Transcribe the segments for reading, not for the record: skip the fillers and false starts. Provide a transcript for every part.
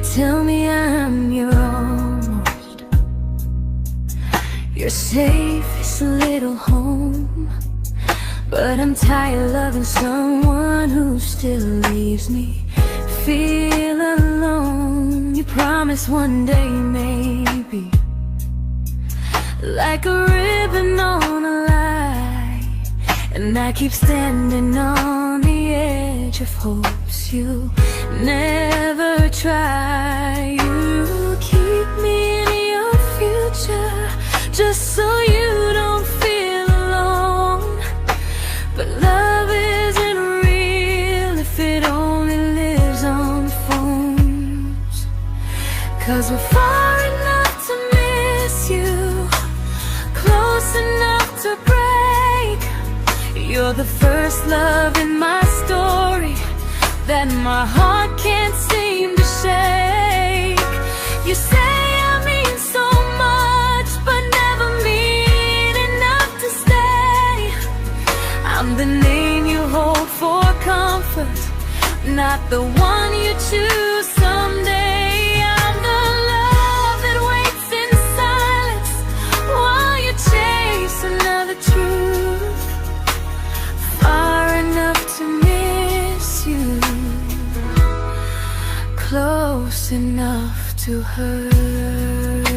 tell me I'm your almost, your safest little home. But I'm tired loving someone who still leaves me feel alone. You promise one day maybe, like a ribbon on a line, and I keep standing on the edge of hopes you never try. You keep me in your future just so you don't feel alone. But love isn't real if it only lives on phones. 'Cause we're far enough to miss you, close enough to break. You're the first love in my story that my heart can't seem to shake. You say I mean so much, but never mean enough to stay. I'm the name you hold for comfort, not the one you choose someday. I'm the love that waits in silence while you chase another truth. Far enough to miss you, close enough to hurt.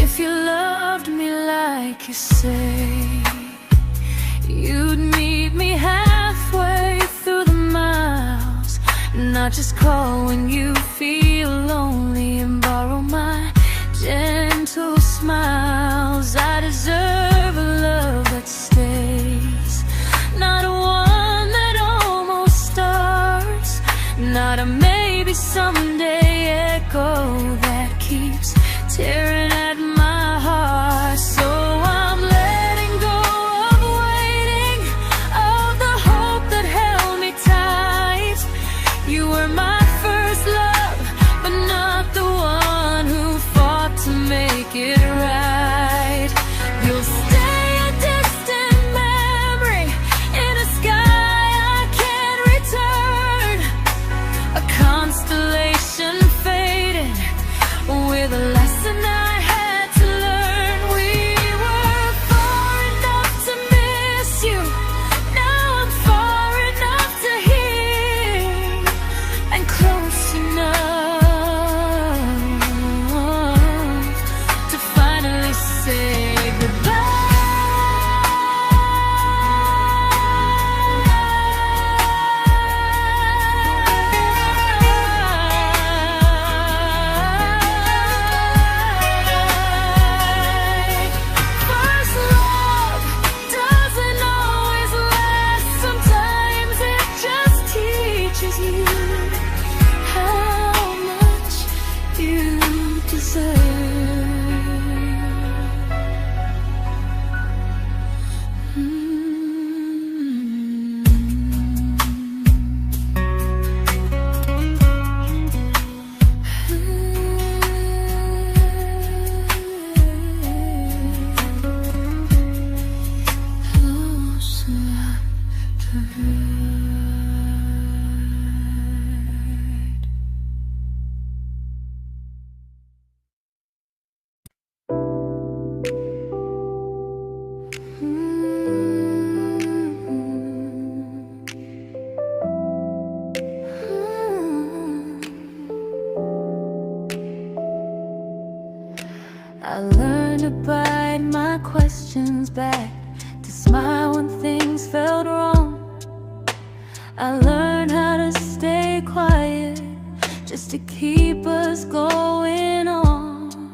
If you loved me like you say, you'd meet me halfway through the miles, not just call when you feel lonely and borrow my gentle smiles. I deserve a love that stays, not one that almost starts, not a maybe someday echo that keeps tearing at my heart. So I'm letting go of waiting, of the hope that held me tight. You were my first love, but not the one who fought to make it right. You'll stay a distant memory in a sky I can't return, a constellation faded with a lesson I had to learn. We were far enough to miss you, now I'm far enough to hear, and close enough to finally say goodbye. First love doesn't always last, sometimes it just teaches you how much you deserve. Close enough to hurt. I learned to bite my questions back, to smile when things felt wrong. I learned how to stay quiet just to keep us going on.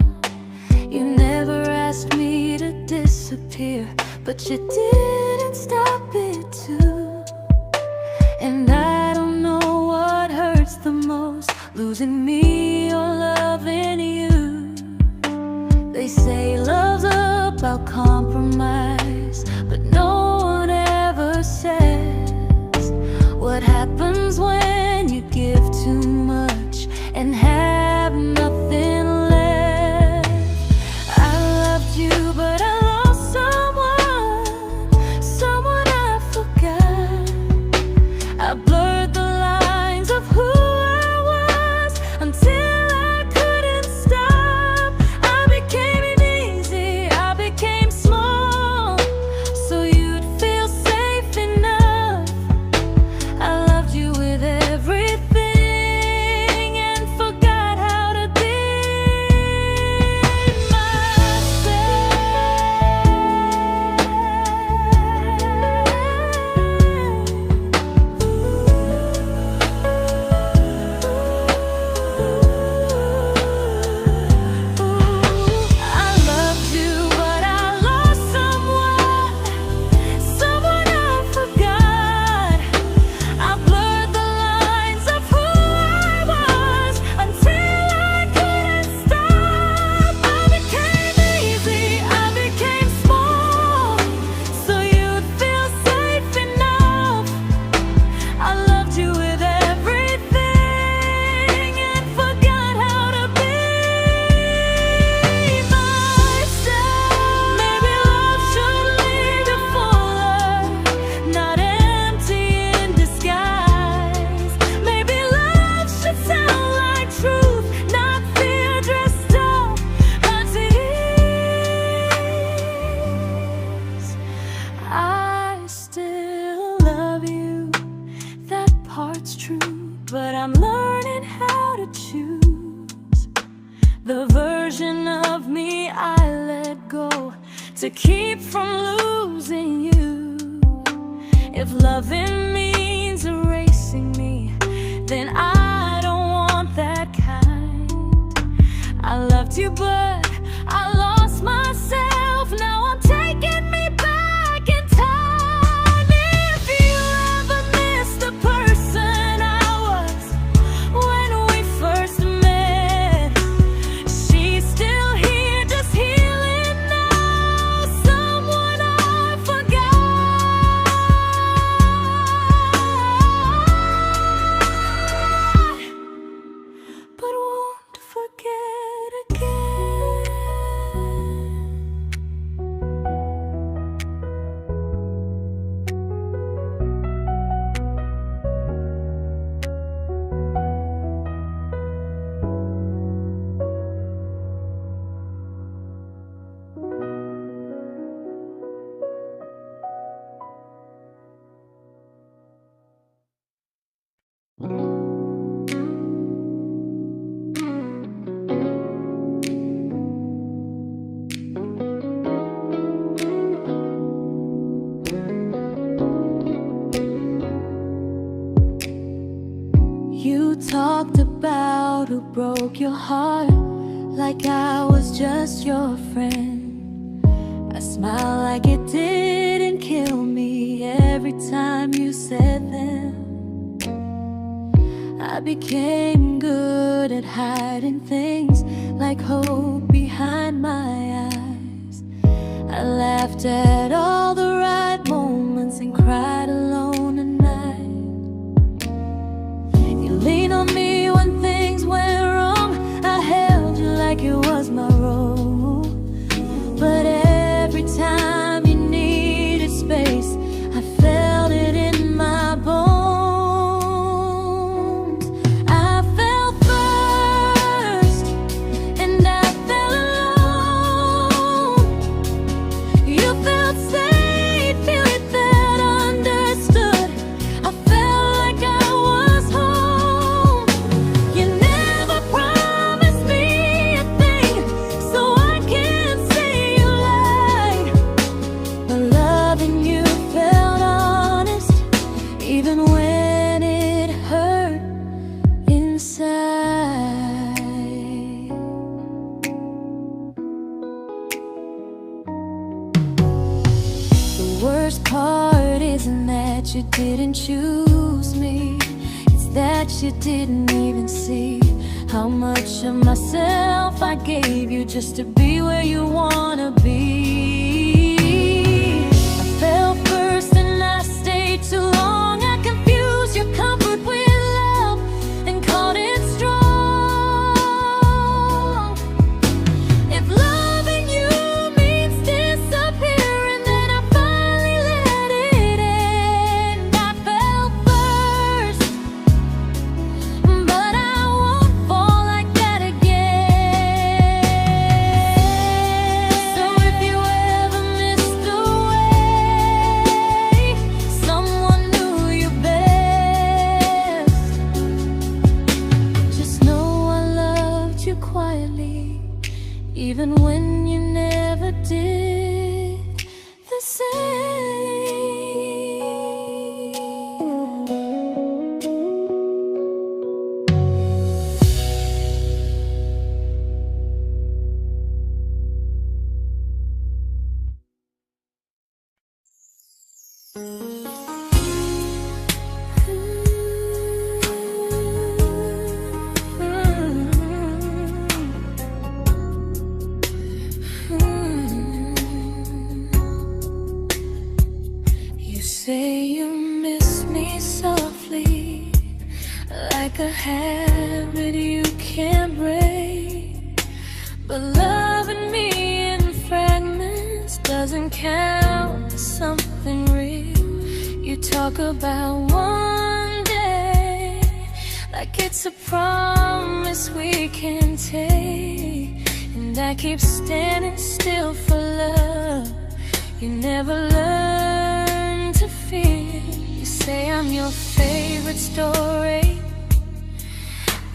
You never asked me to disappear, but you didn't stop it too. And I don't know what hurts the most, losing me or loving you. They say love's about compromise, but no one ever says what happens when you give too much and have nothing left. I loved you I'm learning how to choose the version of me I let go to keep from losing you. If loving means erasing me, then I don't want that kind. I loved you, but I lost myself. Now I'm taking me back in time. If you ever miss the person I was when we first met, she's still here, just healing now. Someone I forgot, but won't forget again. You talked about who broke your heart, like I was just your friend. I smiled like it didn't kill me every time you said them. I became good at hiding things like hope behind my eyes. I laughed at all the right moments and cried alone at night. You leaned on me when things went wrong. I held you like it was my role. But every time you needed space, I felt it in my bones. I fell first, and I fell alone. You felt safe, feeling that understood. I felt like I was home. You never promised me a thing, so I can't say you lied. But loving you felt honest, even when it hurt inside. The worst part isn't that you didn't choose me, it's that you didn't even see how much of myself I gave you just to be where you wanna be. I fell first and I stayed too long. I confused your comfort with love and called it strong. If loving you means disappearing, then I finally let it end. I fell first, but I won't fall like that again. So if you ever missed the way someone knew you best, just know I loved you quietly, even when you never did the same. You say you miss me softly, like a habit you can't break. But loving me in fragments doesn't count as something real. You talk about one day like it's a promise we can take, and I keep standing still for love. You never learn to feel. You say I'm your favorite story,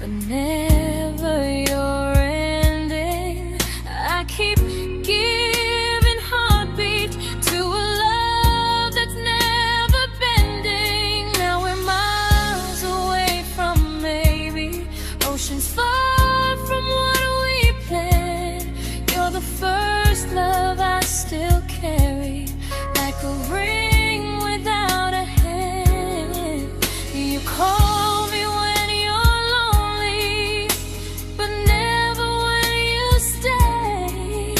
but never your ending. I keep giving heartbeat to a love that's never bending. Now we're miles away from maybe, oceans far from what we planned. You're the first love I still carry, like a ring without a hand. You call me when you're lonely, but never when you stay.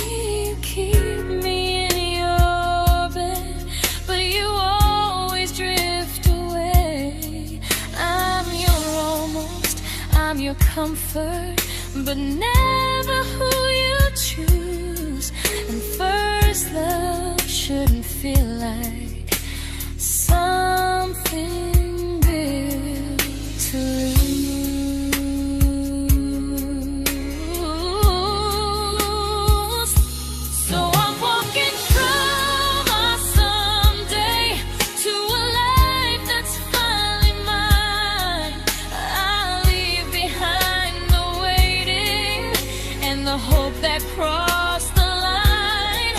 You keep me in your bed, but you always drift away. I'm your almost, I'm your comfort, but never who you choose. And first love shouldn't feel like something built to lose. So I'm walking through my someday to a life that's finally mine. I'll leave behind the waiting and the hope that crossed the line.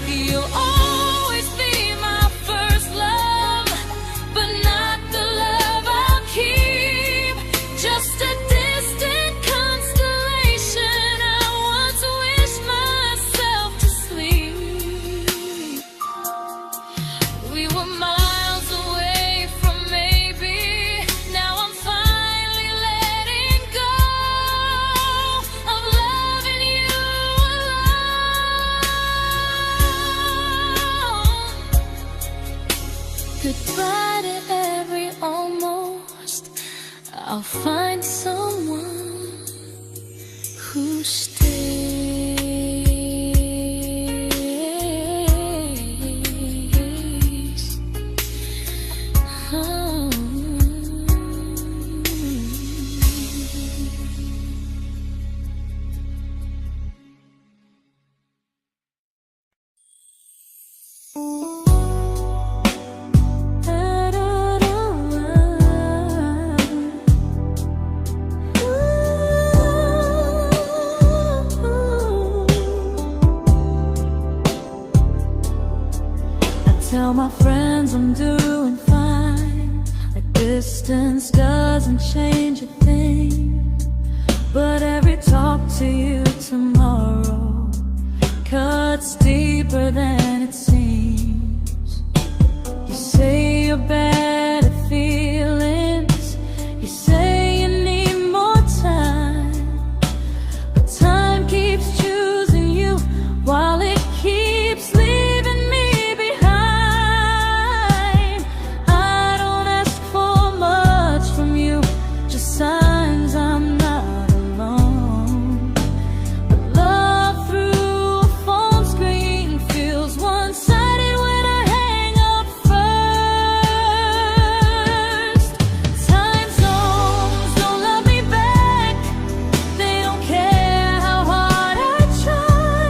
You'll always be my first love, but not the love I'll keep. Just a distant constellation I once wished myself to sleep. We were miles away from maybe, now I'm finally letting go of loving you alone. Goodbye to every almost, I'll find someone who stays. Oh. Tell my friends I'm doing fine, like distance doesn't change a thing. But every talk to you tomorrow cuts deeper than it seems. You say you're bad at feelings, you say you need more time, but time keeps choosing you while it keeps leaving me behind. I don't ask for much from you, just signs I'm not alone. But love through a phone screen feels one-sided when I hang up first. Time zones don't love me back, they don't care how hard I try.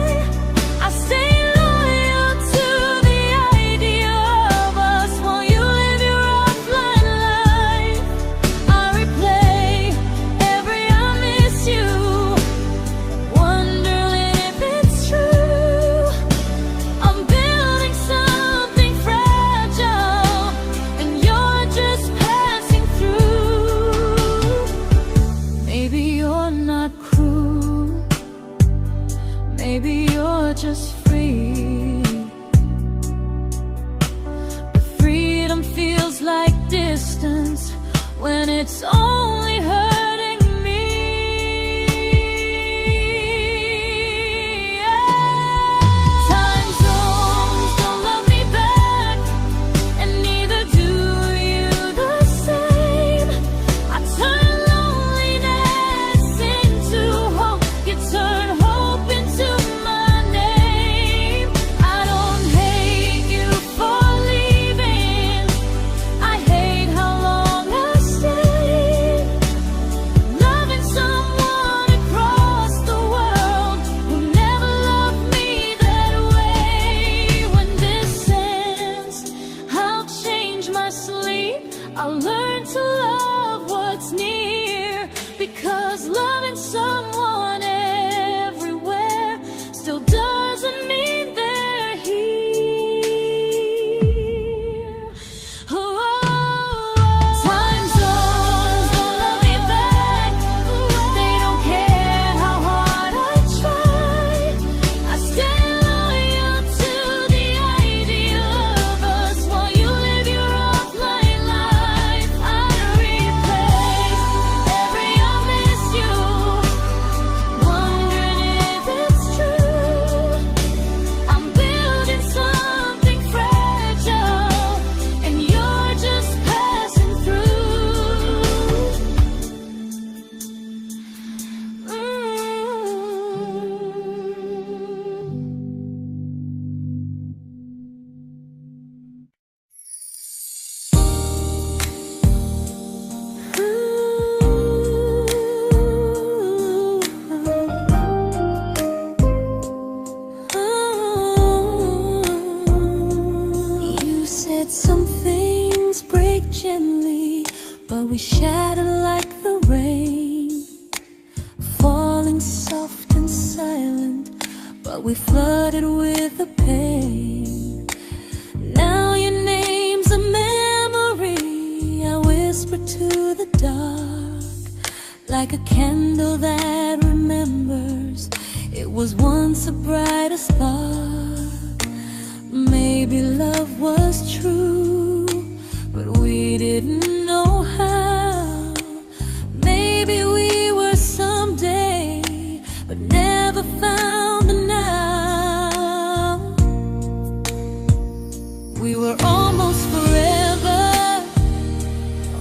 I stay loyal to the idea of us while you live your offline life. I replay every I miss you, wondering if it's true. I'm building something fragile, and you're just passing through. Maybe you're not cruel, maybe you're just free. But freedom feels like distance when it's only hurting me. Time zones don't love me back, and neither do you the same. I turn loneliness into hope, you turn hope into my name. I don't hate you for leaving, I hate how long I stayed. we shattered like the rain, falling soft and silent, but we flooded with the pain. Now your name's a memory I whisper to the dark, like a candle that remembers it was once a brighter spark. Maybe love was true, but we didn't know how. Maybe we were someday, but never found the now. We were almost forever,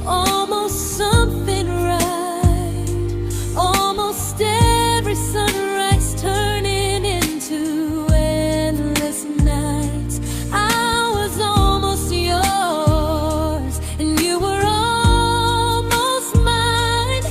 almost something right, almost every sunrise turning into endless nights. I was almost yours, and you were almost mine,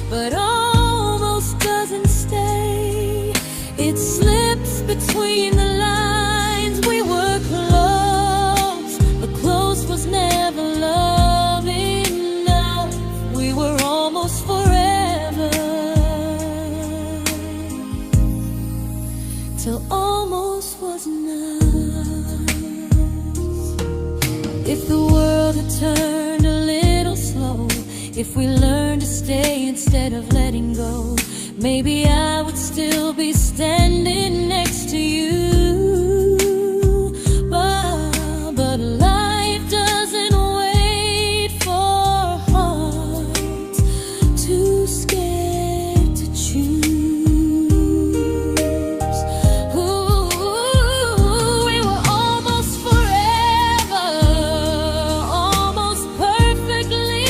but almost doesn't stay. It slips between the lines. We were close, but close was never love enough. We were almost forever, till almost was enough. If the world had turned a little slow, if we learned to stay instead of letting go, maybe I would still be standing next to you. But life doesn't wait for hearts too scared to choose. Ooh, we were almost forever, almost perfectly,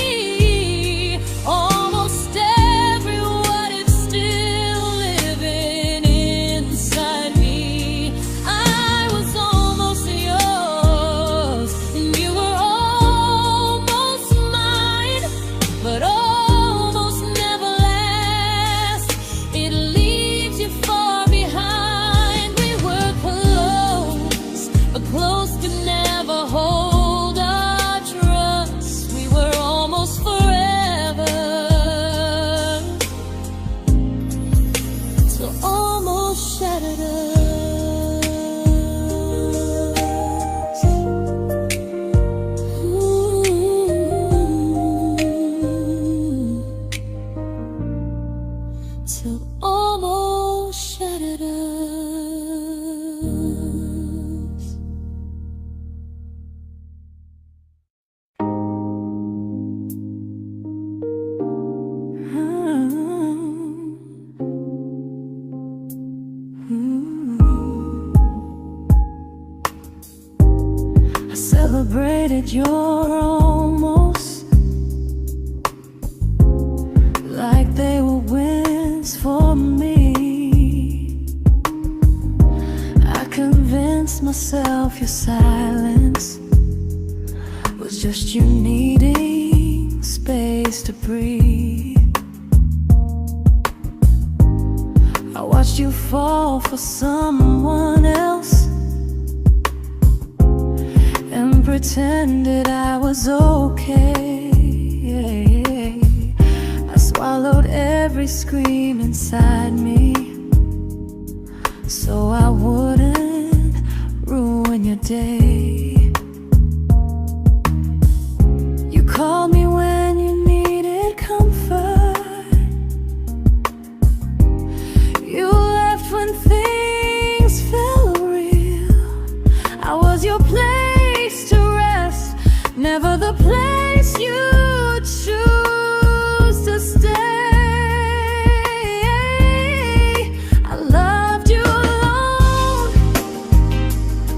almost every what if still living inside me. I was almost yours, and you were almost mine, but almost never lasts. It leaves you far behind. We were close, but close could never hold our trust. We were almost forever, till almost shattered us. Ooh, till almost shattered us. I celebrated your almost like they were wins for me. I convinced myself your silence was just you needing space to breathe. I watched you fall for someone else and pretended I was okay. I swallowed every scream inside me so I wouldn't ruin your day. You called me when you needed comfort. You left when things felt real. I was your place to rest, never the place you choose to stay. I loved you alone,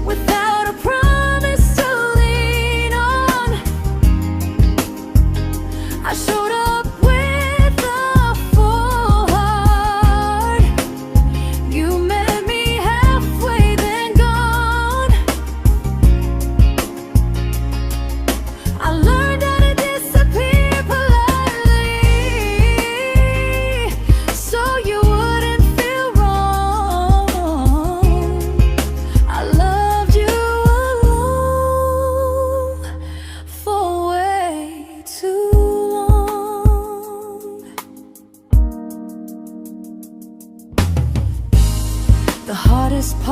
without a promise to lean on. I showed up with a full heart. You met me halfway, then gone. I learned how to disappear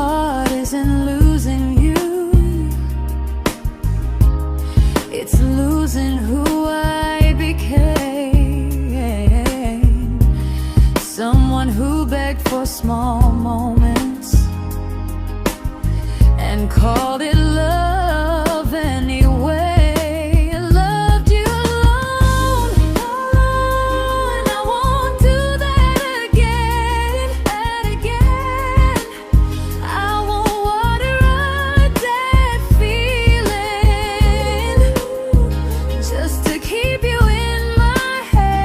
heart isn't losing you, it's losing who I became. Someone who begged for small moments and called it love anyway. Loved you alone, and I won't do that again, and again. I won't water a dead feeling just to keep you in my hands.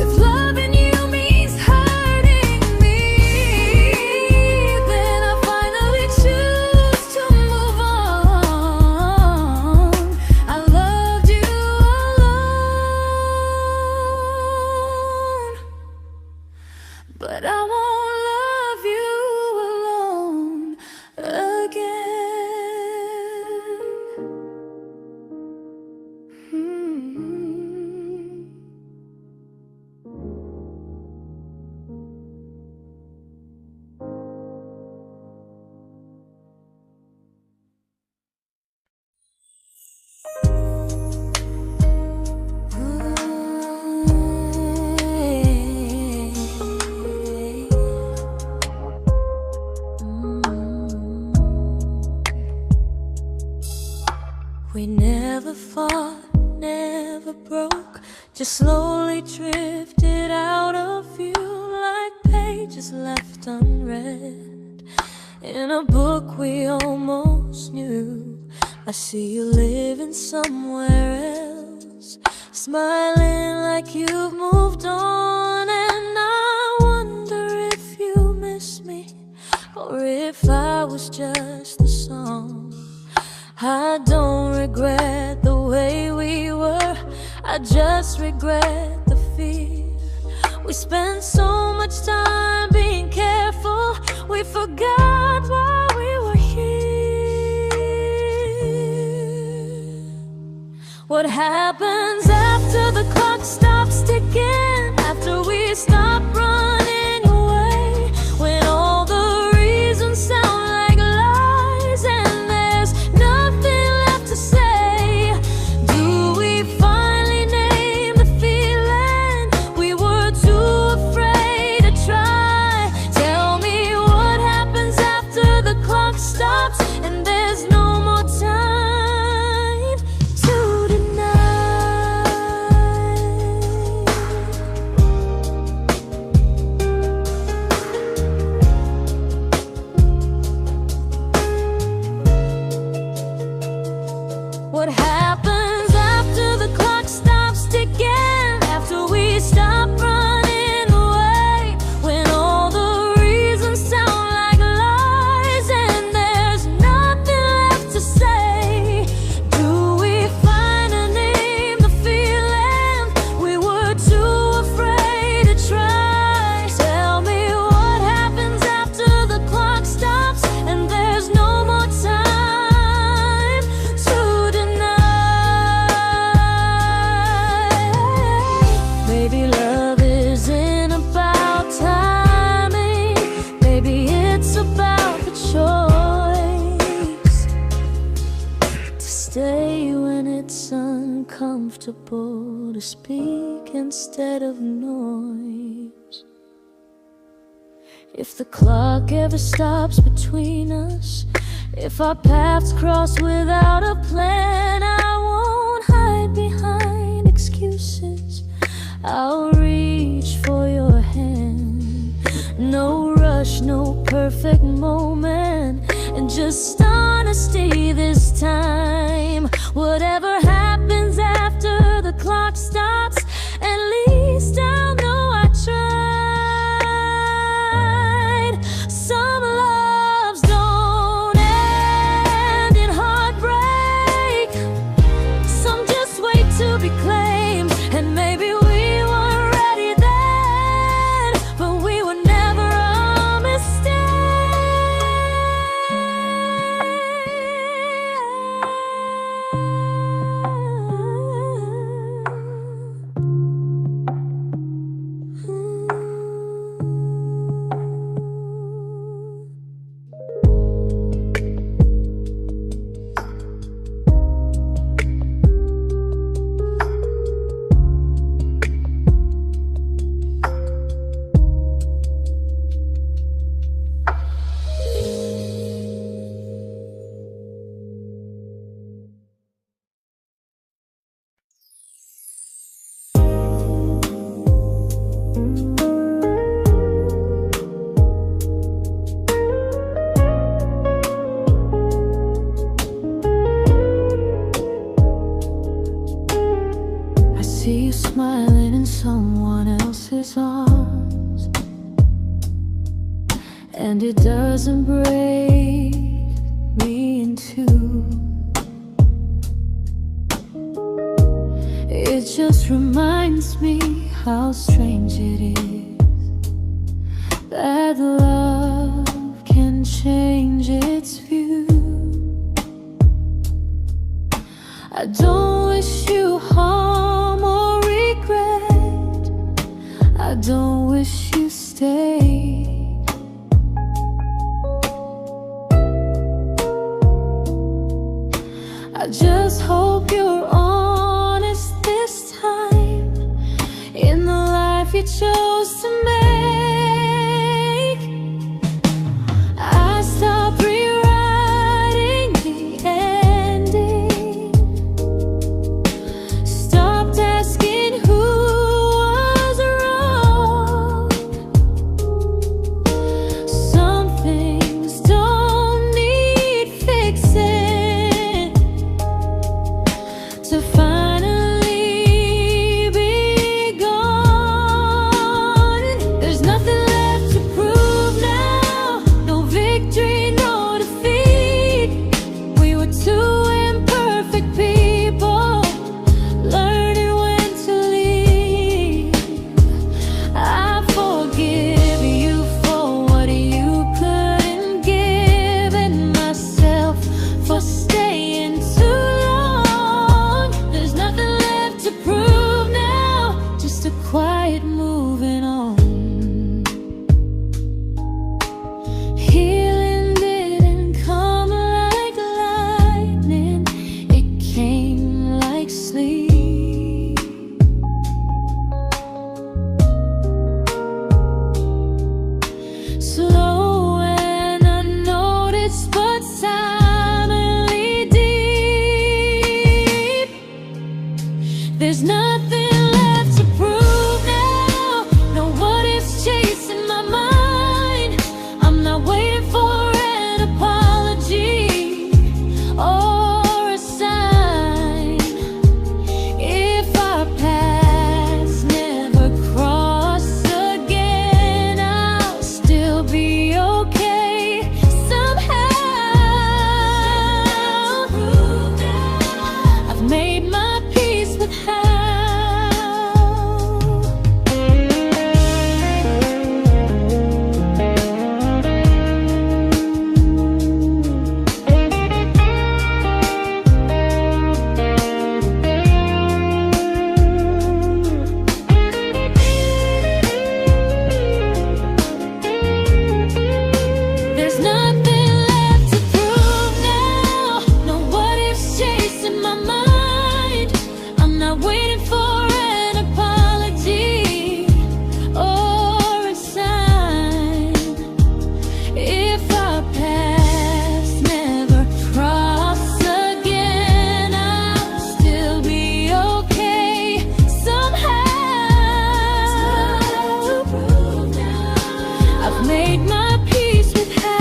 If loving you means hurting me, then I finally choose to move on. I loved you alone, but I won't love you alone again. We never fought, never broke, just slowly drifted out of view like pages left unread in a book we almost knew. I see you living somewhere else, smiling like you've moved on, and I wonder if you miss me or if I was just a song. I don't regret the way we were, I just regret the fear. We spent so much time being careful, we forgot why we were here. What happens after the clock stops ticking, after we stop running away, when all the reasons sound like lies and there's nothing left to say? Do we finally name the feeling we were too afraid to try? Tell me what happens after the clock stops and there's no more time to deny. What happens after the clock stops ticking, after we stop running away, when all the reasons sound like lies and there's nothing left to say? Do we finally name the feeling we were too afraid to try? Tell me what happens after the clock stops and there's no more time to deny. Maybe love isn't about timing, maybe it's about the choice to stay when it's uncomfortable, to speak instead of noise. If the clock ever stops between us, if our paths cross without a plan, I won't hide behind excuses, I'll reach for your hand. No rush, no perfect moment, and just honesty this time. Whatever happens after the clock stops, at least I'll know I tried. Some loves don't end in heartbreak, some just wait to be claimed, and maybe we weren't ready then, but we were never a mistake. and it doesn't break me in two. It just reminds me how strange it is that love can change its view. I don't wish you harm or regret. I don't wish you stay. I just hope you're honest this time in the life you chose to make. I stopped rewriting the ending, stopped asking who was wrong. Some things don't need fixing to finally be gone. There's nothing left to prove now, no victory, no defeat. We were two imperfect people, learning when to leave. I forgive you for what you couldn't give, and myself for staying too long. There's nothing left to prove now, just a quiet moving on. Healing didn't come like lightning, it came like sleep. Slow and unnoticed, but silently deep. There's nothing left to prove now, no what ifs chasing my mind. I'm not waiting for an apology or a sign. If our paths never cross again, I'll still be okay somehow. I've made my peace with how. There's nothing left to prove now, no what ifs chasing my mind. I'm not waiting for an apology or a sign. If our paths never cross again, I'll still be okay somehow. I've made my peace with how.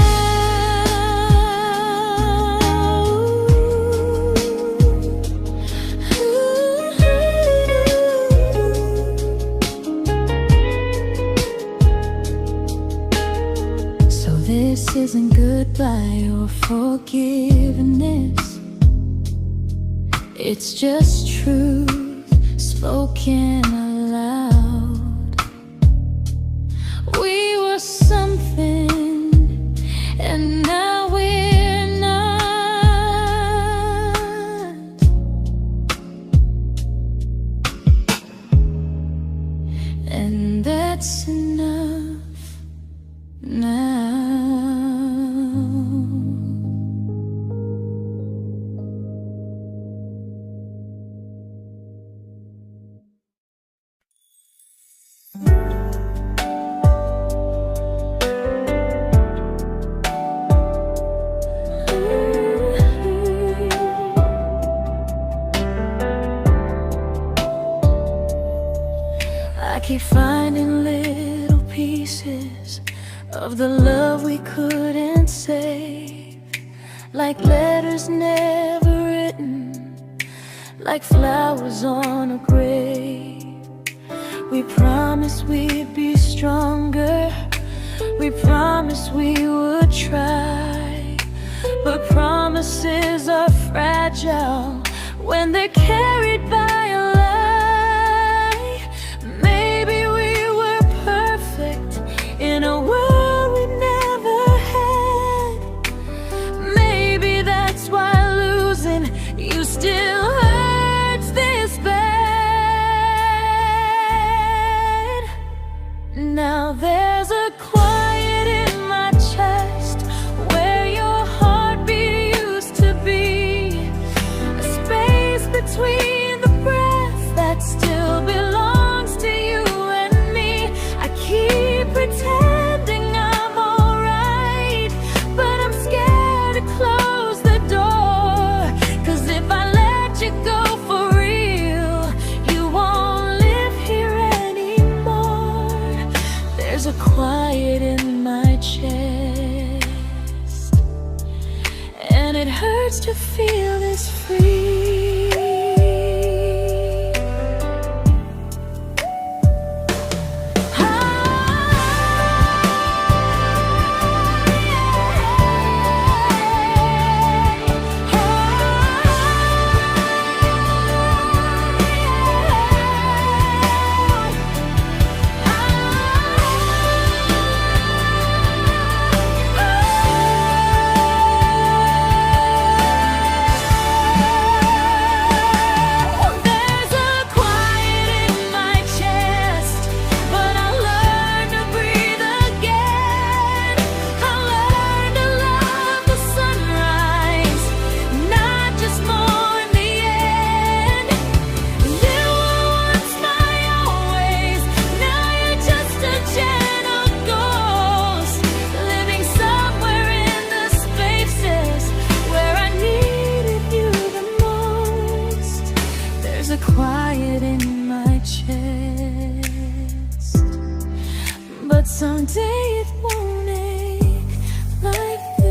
So this isn't goodbye or forgiveness, it's just truth spoken aloud. We were something, and now we're not. And that's enough now. I keep finding little pieces of the love we couldn't save, like letters never written, like flowers on a grave. We promised we'd be stronger, We promised we would try, but promises are fragile when they're carried by a lie. Maybe we were perfect in a world we never had. Maybe that's why losing you still hurts this bad. Now there's a quiet in my chest where your heartbeat used to be, a space between the breath that still belongs to you and me. I keep pretending I'm alright, but I'm scared to close the door. 'Cause if I let you go for real, you won't live here anymore. There's a quiet in my chest, and it hurts to feel this free. Quiet in my chest, but someday it won't ache like this.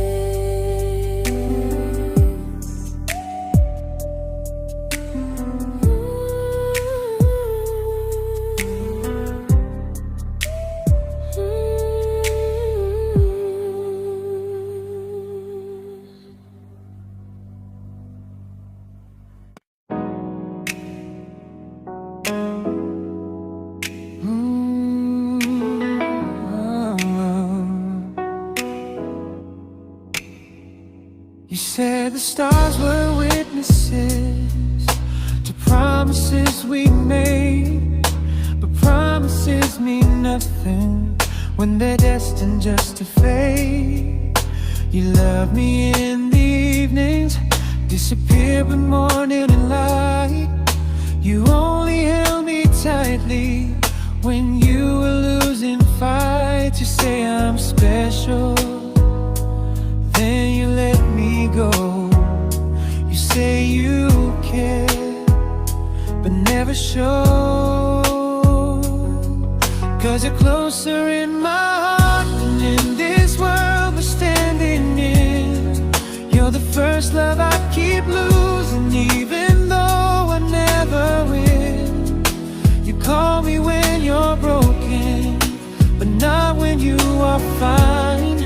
You said the stars were witnesses to promises we made, but promises mean nothing when they're destined just to fade. You love me in the evenings, disappear when morning and light. You only held me tightly when you were losing fights. You say I'm special, then you let me go. You say you care, but never show. 'Cause you're closer in my heart than in this world we're standing in. You're the first love I keep losing, even though I never win. You call me when you're broken, but not when you are fine.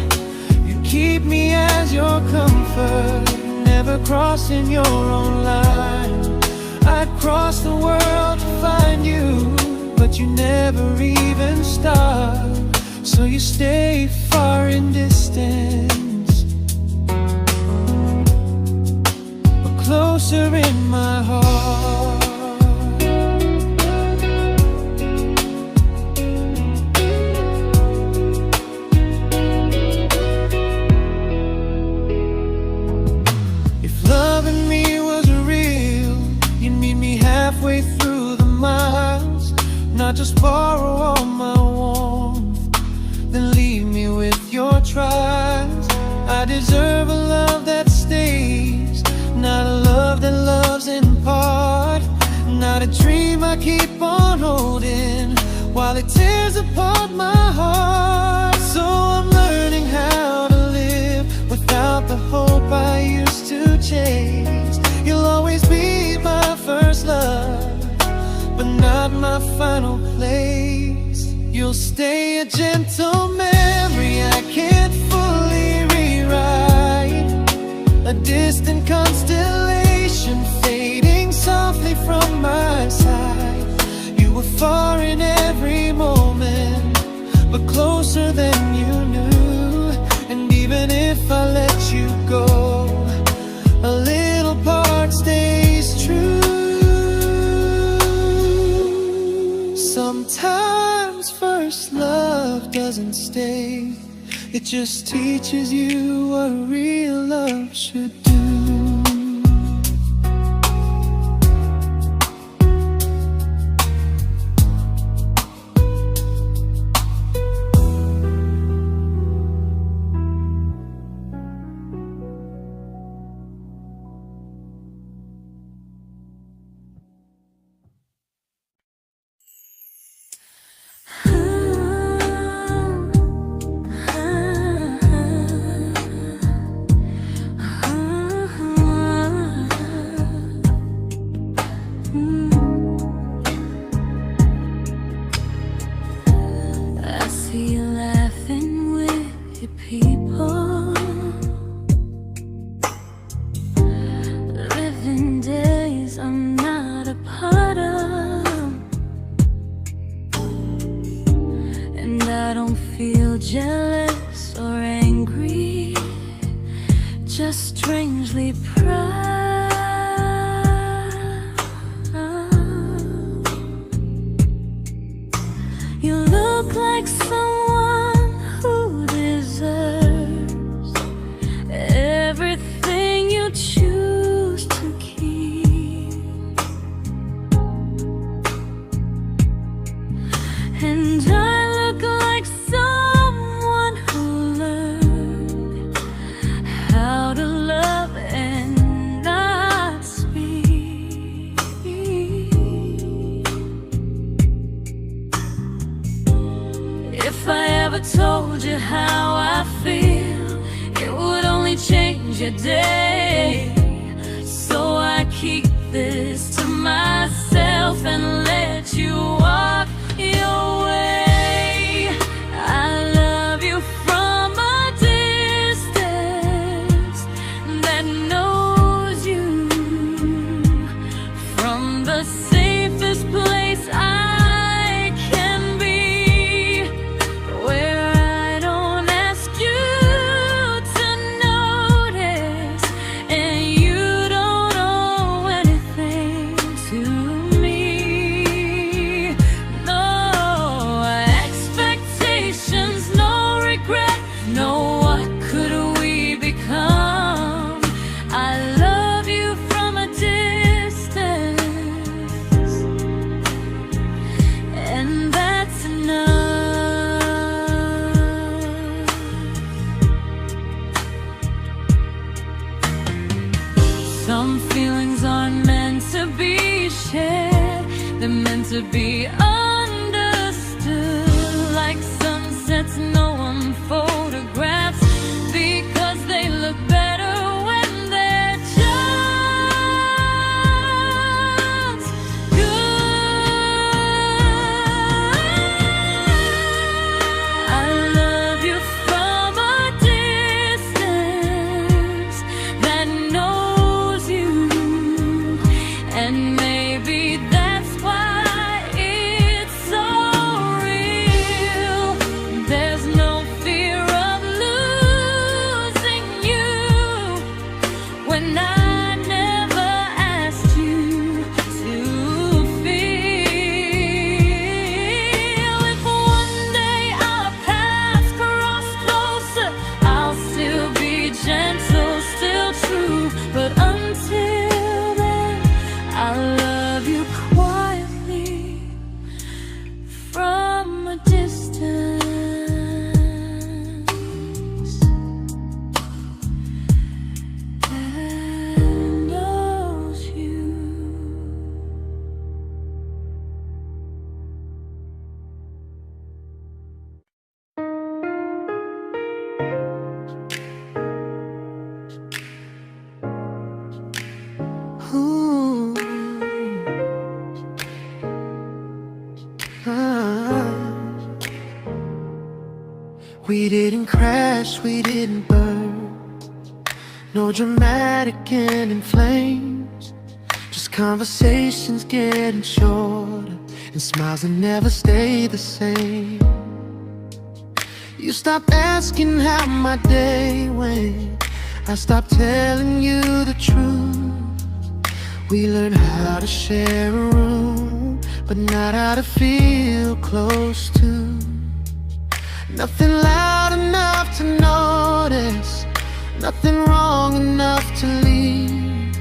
Keep me as your comfort, never crossing your own line. I'd cross the world to find you, but you never even start. So you stay far in distance, but closer in my heart. Halfway through the miles, not just borrow all my warmth, then leave me with your trials. I deserve a love that stays, not a love that loves in part. Not a dream I keep on holding while it tears apart my heart. So I'm learning how to live without the hope I used to chase. You'll always be my first love, but not my final place. You'll stay a gentle memory distant constellation fading softly from my side. You were far in every moment, but closer than you knew. And even if I let you go, a little part stays true. Sometimes first love doesn't stay, it just teaches you what real love should do. Jealous or angry, just strangely proud. You look like someone who deserves everything you choose to keep. And I look like someone who learned how to love and not speak. If I ever told you how I feel, it would only change your day. So I keep this to myself and let you walk your way. I love you from a distance that knows you, from the safest place I can be, where I don't ask you to notice and you don't owe anything to me. No expectations, no regret, no what could we become. I love you from a distance, and that's enough. Some feelings aren't meant to be shared, they're meant to be understood. Like sunsets no one photographs, because they look better when they're just good. I love you from a distance that knows you, and maybe that's why it's so real. There's no fear of losing you when I never asked you to feel. If one day our paths cross closer, I'll still be gentle, still true. But until then, I love you quietly from a distance that knows you. Ooh. Ah. We didn't crash, we didn't burn. No dramatic ending flames, just conversations getting shorter, and smiles that never stay the same. You stopped asking how my day went, I stopped telling you the truth. We learned how to share a room, but not how to feel close to. Nothing loud enough to notice, nothing wrong enough to leave.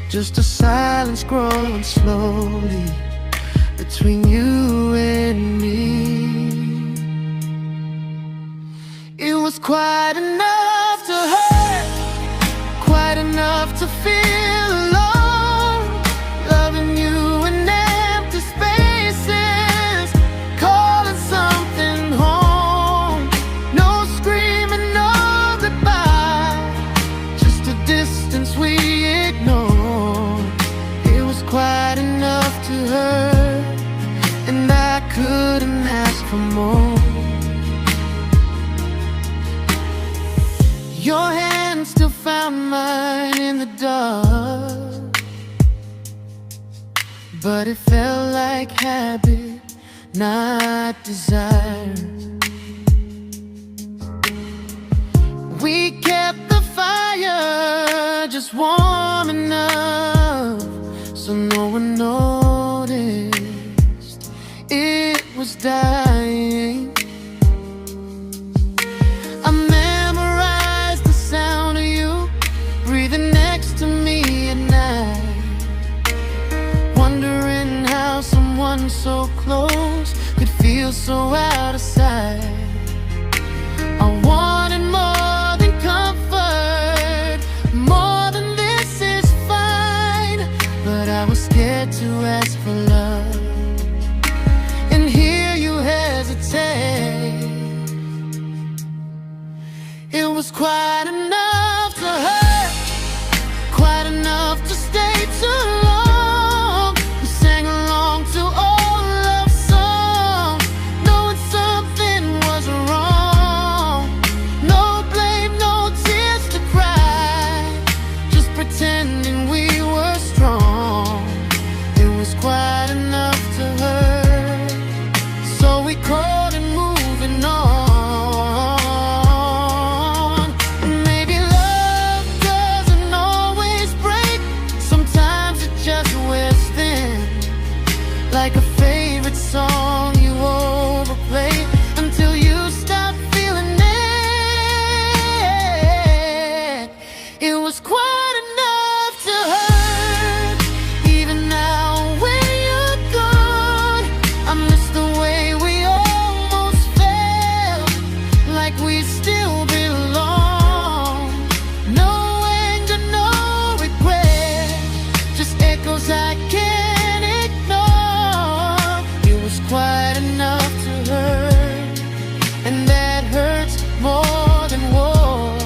Just a silence growing slowly between you and me. It was quite enough to hurt, quite enough to feel alone. Loving you in empty spaces, calling something home. No screaming, no goodbye, just a distance we ignored. It was quite enough to hurt, and I couldn't ask for more. Your hand still found mine in the dark, but it felt like habit, not desire. We kept the fire just warm enough so no one noticed it was dying. I memorized the sound of you breathing next to me at night, wondering how someone so close could feel so out of sight. I wanted more than comfort, more than this is fine, but I was scared to ask for love, and here you hesitate. It was quite enough to hurt, quite enough to stay too long. We sang along to old love songs, knowing something was wrong. No blame, no tears to cry, just pretending we were strong. It was quite enough to hurt, so we called it moving on. Like a favorite song you overplay until you stop feeling it. It was quite enough to hurt. Even now when you're gone, I miss the way we almost felt, like we still belong. No anger, no regret, just echoes I can't ignore. Quite enough to hurt, and that hurts more than war.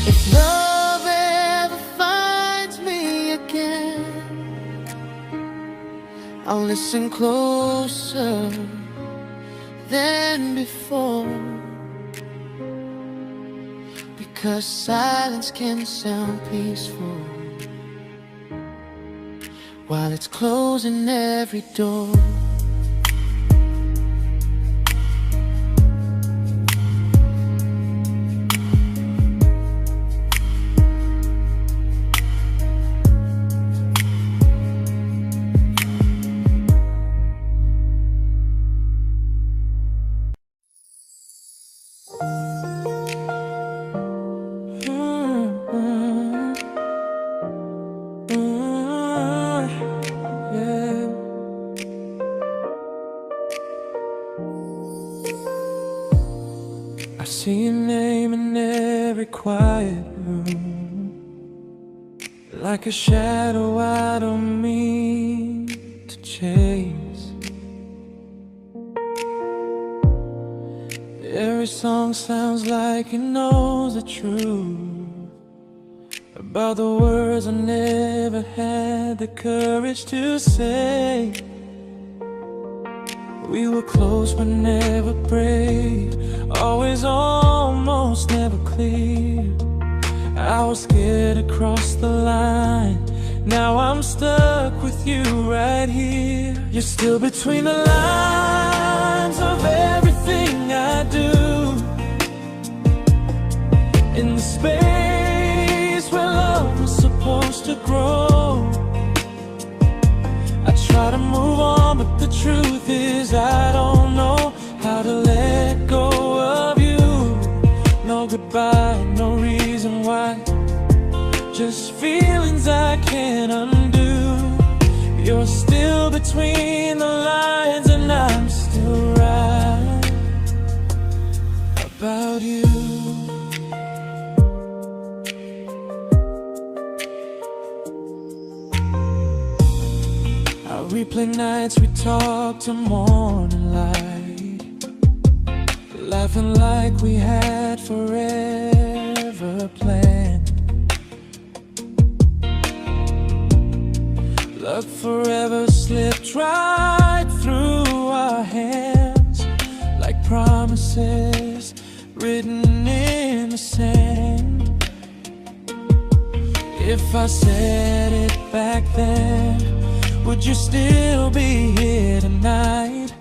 If love ever finds me again, I'll listen closer than before, because silence can sound peaceful while it's closing every door. I see your name in every quiet room, like a shadow I don't mean to chase. Every song sounds like it knows the truth about the words I never had the courage to say. We were close but never brave, always almost, never close. clear. I was scared to cross the line. Now I'm stuck with you right here. You're still between the lines of everything I do. In the space where love was supposed to grow. I try to move on, but the truth is I don't know how to let go of you. No goodbye, no reason why. Just feelings I can't undo. You're still between the lines, and I'm still right about you. I replay nights we talk till morning light, laughing like we had forever planned. Love forever slipped right through our hands, like promises written in the sand. If I said it back then, would you still be here tonight?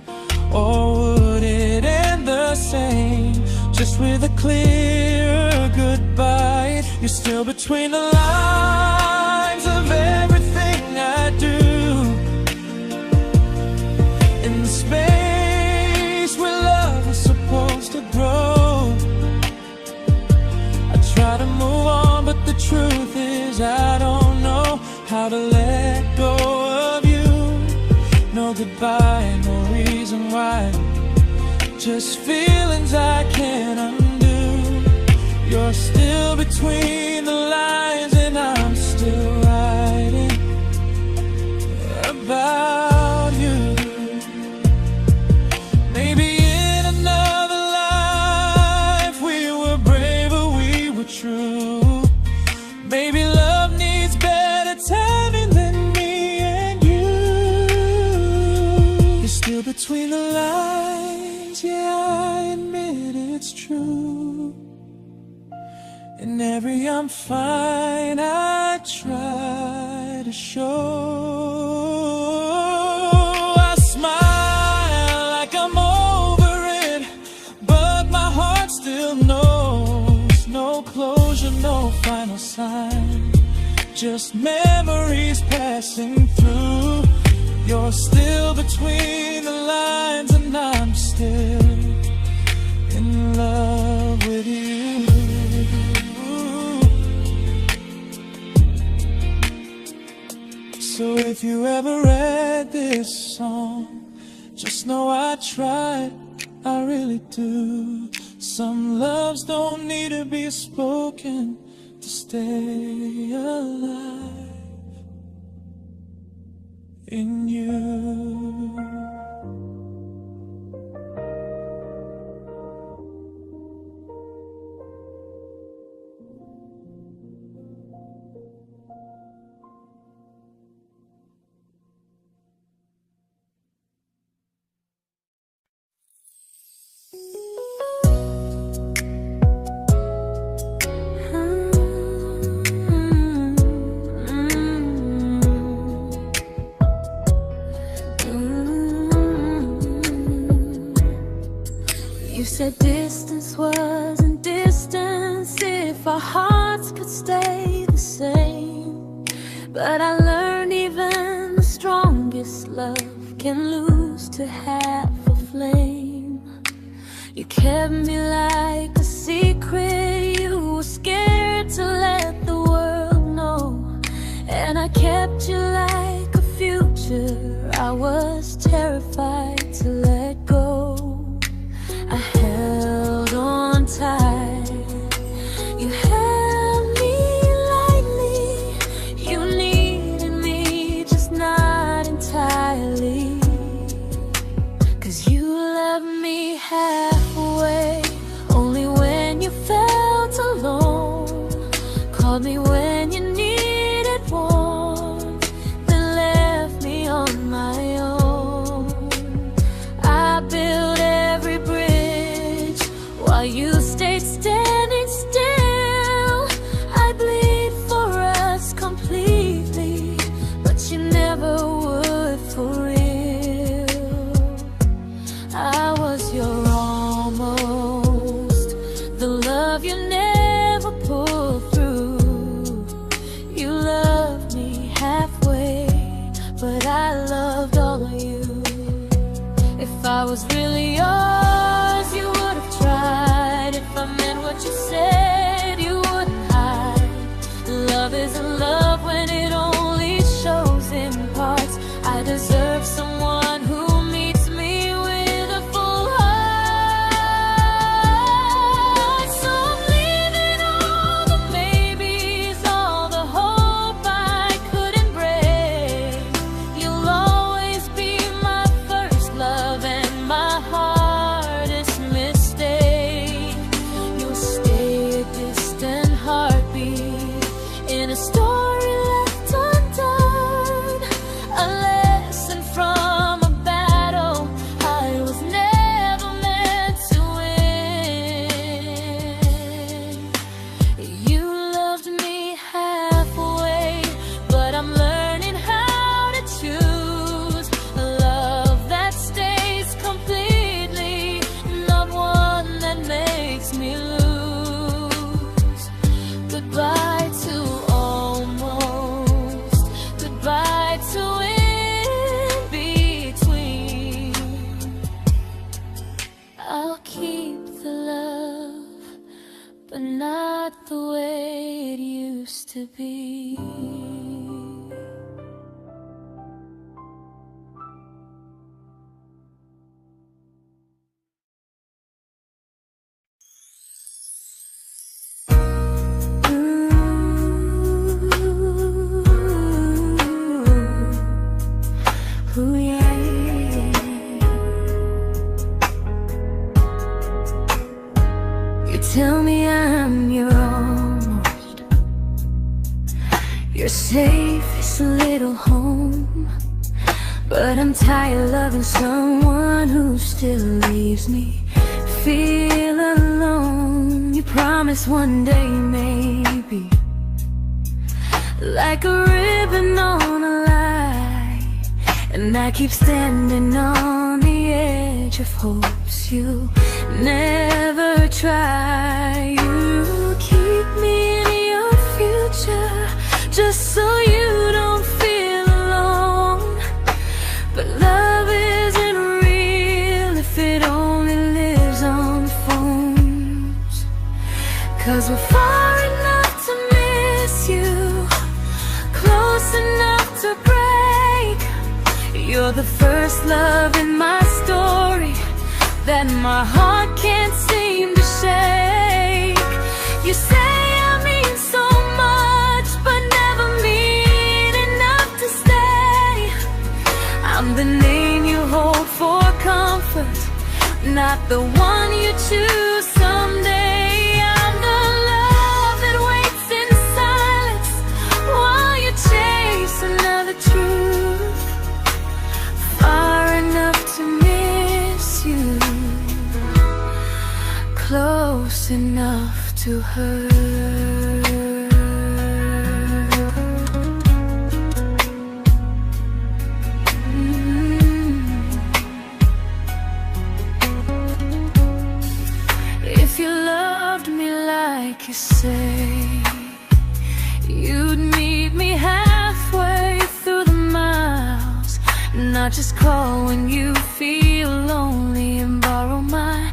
Or would it end the same, just with a clear goodbye? You're still between the lines of everything I do. In the space where love was supposed to grow. I try to move on, but the truth is I don't know how to let go of you. No goodbye, no reason why. Just feelings I can't undo. You're still between the lines, and I'm still writing about you. Maybe in another life we were braver, we were true. Maybe love needs better timing than me and you. You're still between the lines, yeah, I admit it's true. In every I'm fine I try to show. I smile like I'm over it, but my heart still knows. No closure, no final sign, just memories passing through. You're still between the lines, and I'm still in love with you. So if you ever read this song, just know I tried, I really do. Some loves don't need to be spoken to stay alive in you. You said distance wasn't distance if our hearts could stay the same. But I learned even the strongest love can lose to half a flame. You kept me like a secret you were scared to let the world know. And I kept you like a future I was terrified to let go. I held on tight, you held me lightly. You needed me, just not entirely. 'Cause you loved me halfway, only when you felt alone. Called me when you needed warmth, then left me on my own. I built every bridge while you stayed standing still. love you never pulled through. You loved me halfway, but I loved all of you. If I was really yours, you would have tried. If I meant what you said, you wouldn't hide. Love isn't love when it only shows in parts. I deserve someone who meets me with a full heart. So I'm leaving all the maybes, all the hope I couldn't break. You'll always be my first love and my hardest mistake. You'll stay a distant heartbeat in a story left undone, a lesson from a battle I was never meant to win. You loved me halfway, but I'm learning how to choose a love that stays completely, not one that makes me lose. Goodbye to almost, goodbye to in between. I'll keep the love, but not the way it used to be. Ooh, yeah, yeah. You tell me I'm your almost, your safest little home, but I'm tired loving someone who still leaves me feel alone. You promise one day maybe, like a ribbon on a line, and I keep standing on the edge of hopes you never try. You keep me in your future just so you don't feel alone. But love isn't real if it only lives on phones. 'Cause we're far enough to miss you, close enough to break. You're the first love in my story that my heart can't seem to shake. You say I mean so much, but never mean enough to stay. I'm the name you hold for comfort, not the one you choose someday. I'm the love that waits in silence while you chase another truth. Far enough to miss you, close enough to hurt. If you loved me like you say, you'd meet me halfway through the miles, not just call when you feel lonely and borrow my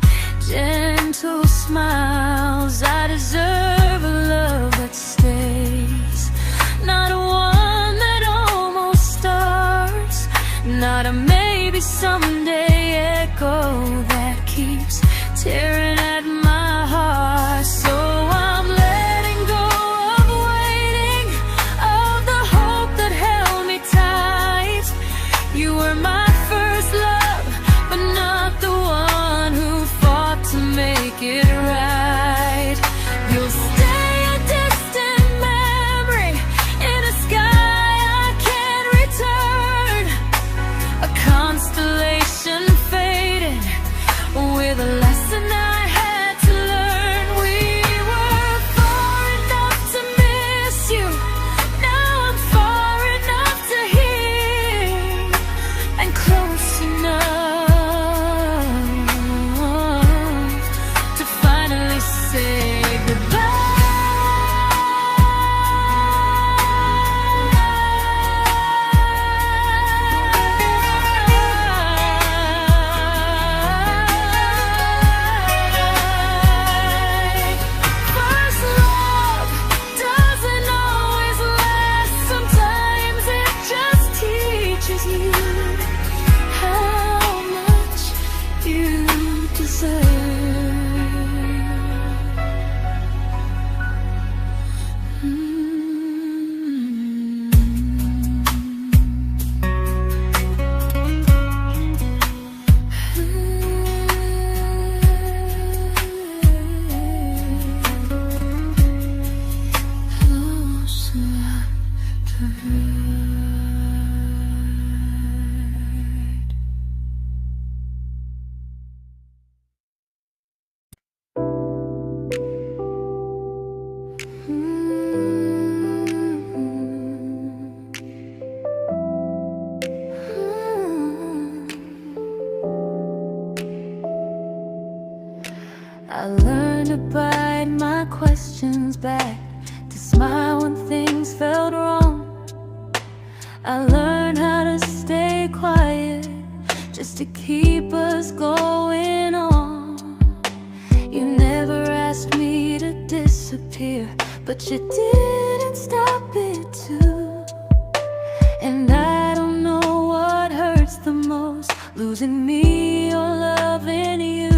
gentle smiles. I deserve a love that stays, not one that almost starts, not a maybe someday echo that keeps tearing at my heart. So I'm letting go of waiting, of the hope that held me tight. You were my first love, but not the one I learned to bite my questions back, to smile when things felt wrong. I learned how to stay quiet, just to keep us going on. You never asked me to disappear, but you didn't stop it too. And I don't know what hurts the most, losing me or loving you.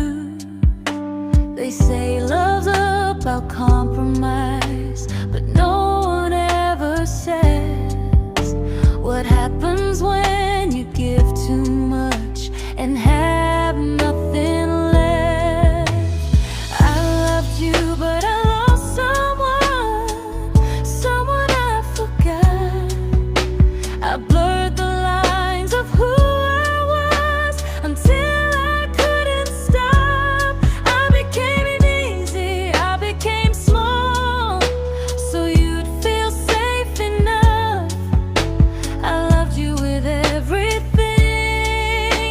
They say love's about compromise, but no one ever says what happens when you give too much and have nothing left. I loved you, but I lost someone I forgot. I blurred the lines of who I was until I couldn't stop. I became easy, I became small, so you'd feel safe enough. I loved you with everything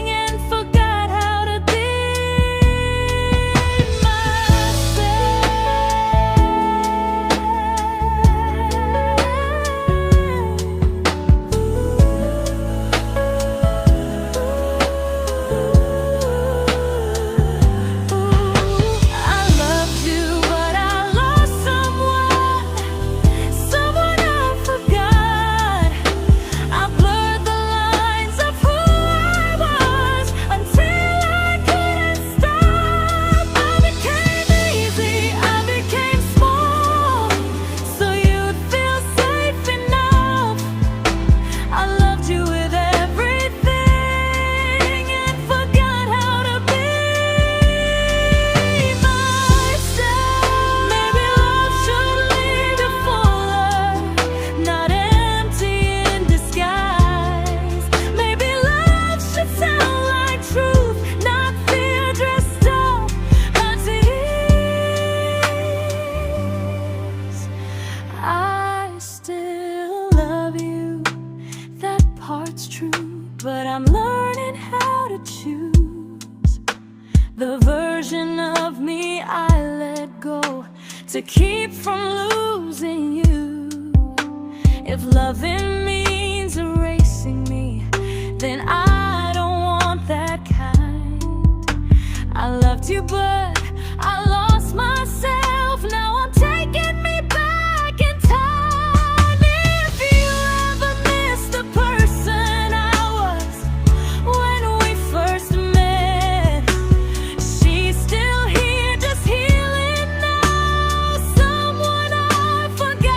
and forgot how to be I loved you, but I lost someone I forgot. I blurred the lines of who I was until I couldn't stop. I became easy, I became small, so you'd feel safe enough. I loved you with everything and forgot how to be myself. Maybe love should lead you fuller, not empty in disguise. Maybe love should sound like truth, not fear dressed up as ease. I still love you, that part's true, but I'm learning how to choose the version of me I let go to keep from losing you. If loving means erasing me, then I don't want that kind. I loved you, but I lost myself. Now I'm taking me back in time. If you ever missed the person I was when we first met, she's still here, just healing now. Someone I forgot,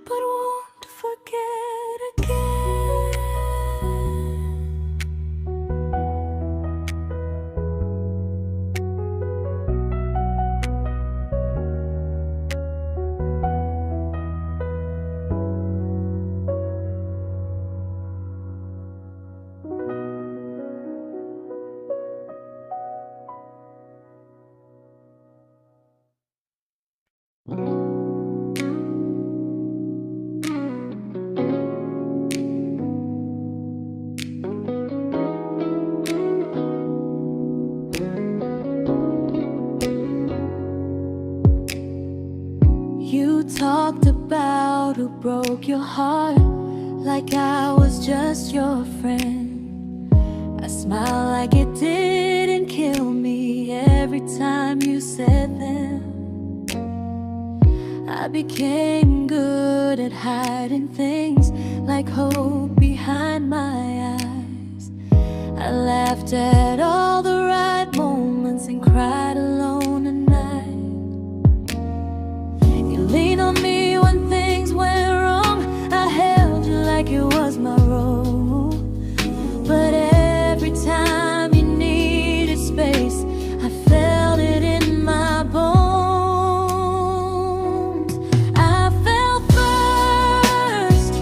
but won't forget again. You talked about who broke your heart, like I was just your friend. I smile like it didn't kill me every time you said them. I became good at hiding things like hope behind my eyes. I laughed at all the right moments and cried alone at night. You leaned on me when things went wrong. I held you like it was my role. But every time you needed space, I felt it in my bones. I fell first,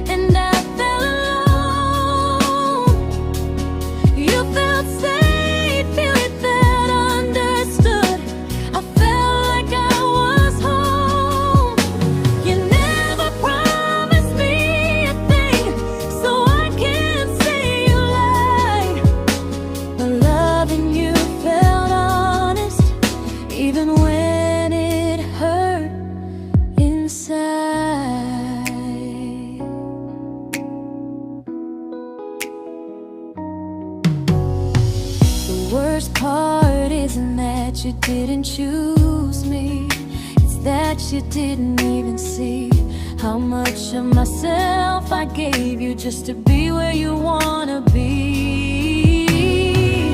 and I fell alone. You felt safe. worst part isn't that you didn't choose me, it's that you didn't even see how much of myself I gave you just to be where you wanna be.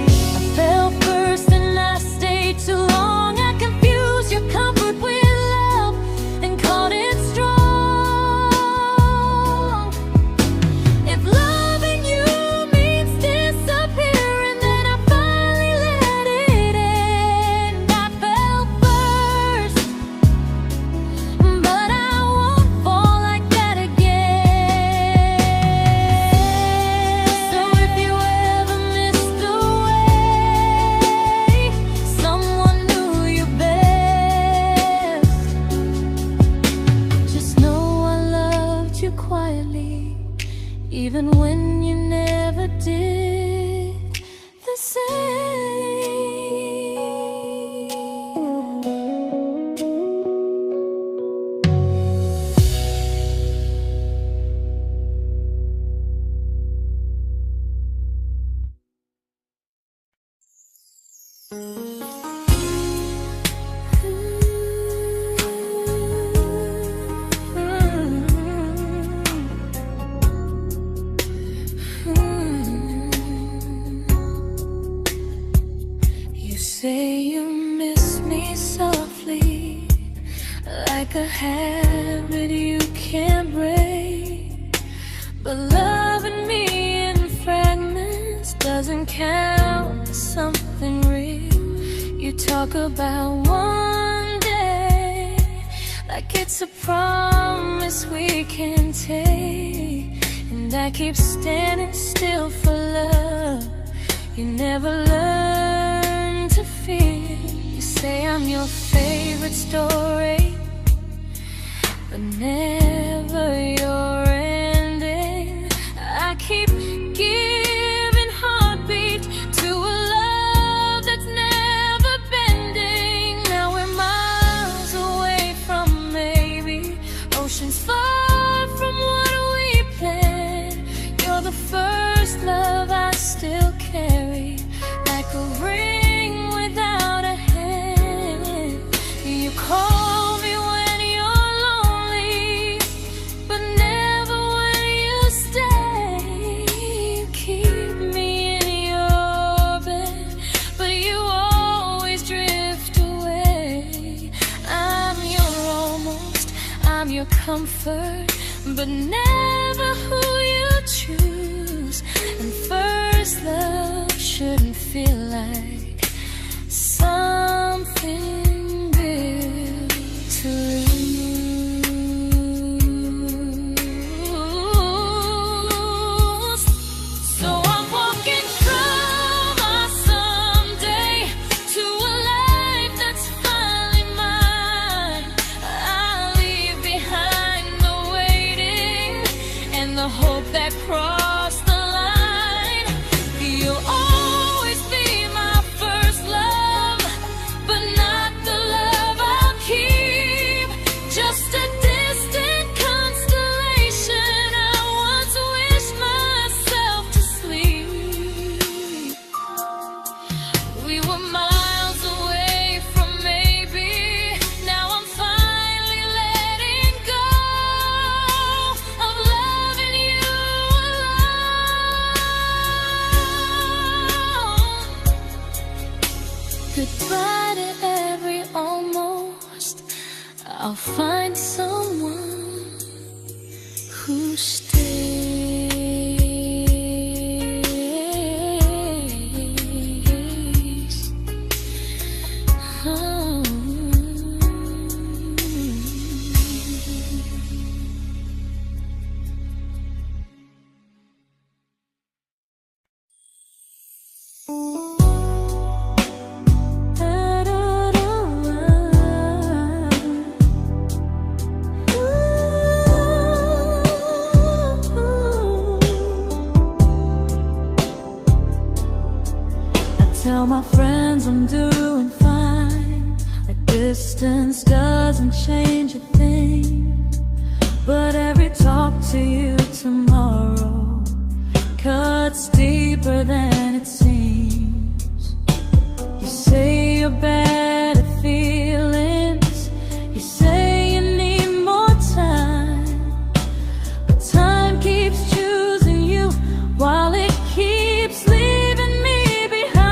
I fell first and I stayed too long. I confused your comfort with love and called it strong. If loving you means disappearing, then I finally let it end. I fell first, but I won't fall like that again. So if you ever missed the way someone knew you best, just know I loved you quietly, even when you never did the same. You say you miss me softly, like a habit you can't break. But loving me in fragments doesn't count as something real. You talk about one day like it's a promise we can take, and I keep standing still for love. You never learn to feel. You say I'm your favorite story, but never your ending. I keep giving heartbeat to a love that's never bending. Now we're miles away from maybe oceans far from what we planned. You're the first love I still carry, like a ring without a hand. You call me when you're lonely, but never when you stay. You keep me in your bed, but you always drift away. I'm your almost, I'm your comfort, but never who you choose. And first love shouldn't feel like something built to lose. So I'm walking from my someday to a life that's finally mine. I'll leave behind the waiting and the hope that crossed the line. You'll always be my first love, but not the love I'll keep. Just a distant constellation I once wished myself to sleep. We were miles away from maybe. Now I'm finally letting go of loving you alone. Goodbye to every almost. I'll find someone who stays. Oh. Tell my friends I'm doing fine, that distance doesn't change a thing. But every talk to you tomorrow cuts deeper than it seems. your better feelings. You say you need more time, but time keeps choosing you while it keeps leaving me behind.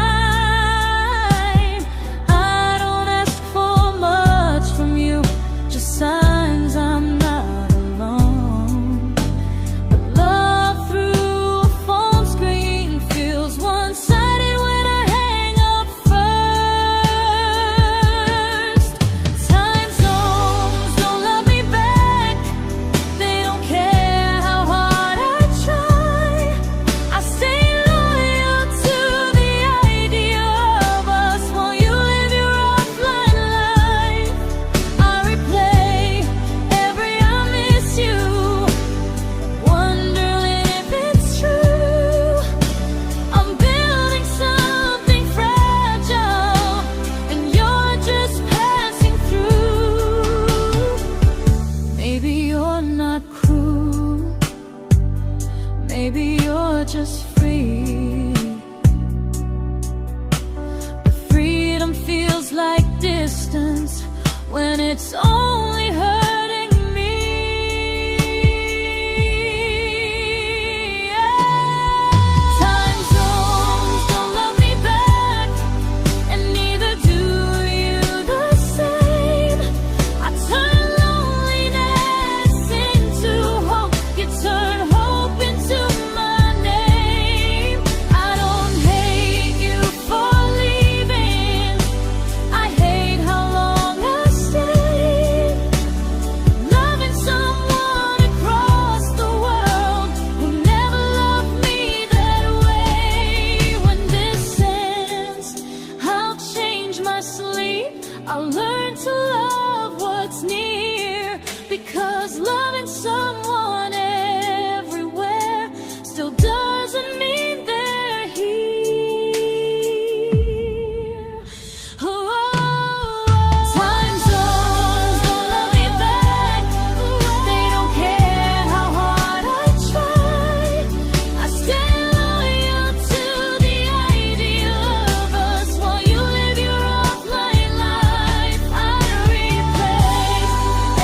I don't ask for much from you, just signs I'm not alone. But love through a phone screen feels one-sided when I hang up first. Time zones don't love me back. They don't care how hard I try. I stay loyal to the idea of us while you live your offline life. I replay every I miss you, wondering if it's true. I'm building something fragile, and you're just passing through. Maybe you're not cruel, maybe you're just free. But freedom feels like distance when it's only hurting me. Time zones don't love me back, and neither do you the same. I turn loneliness into hope, you turn hope into my name. I don't hate you for leaving, I hate how long I stayed. Loving someone across the world who never loved me that way. When this ends, I'll change my sleep, I'll learn to love what's near, because loving someone everywhere still doesn't mean they're here. Time zones don't love me back. They don't care how hard I try. I stay loyal to the idea of us while you live your offline life. I replay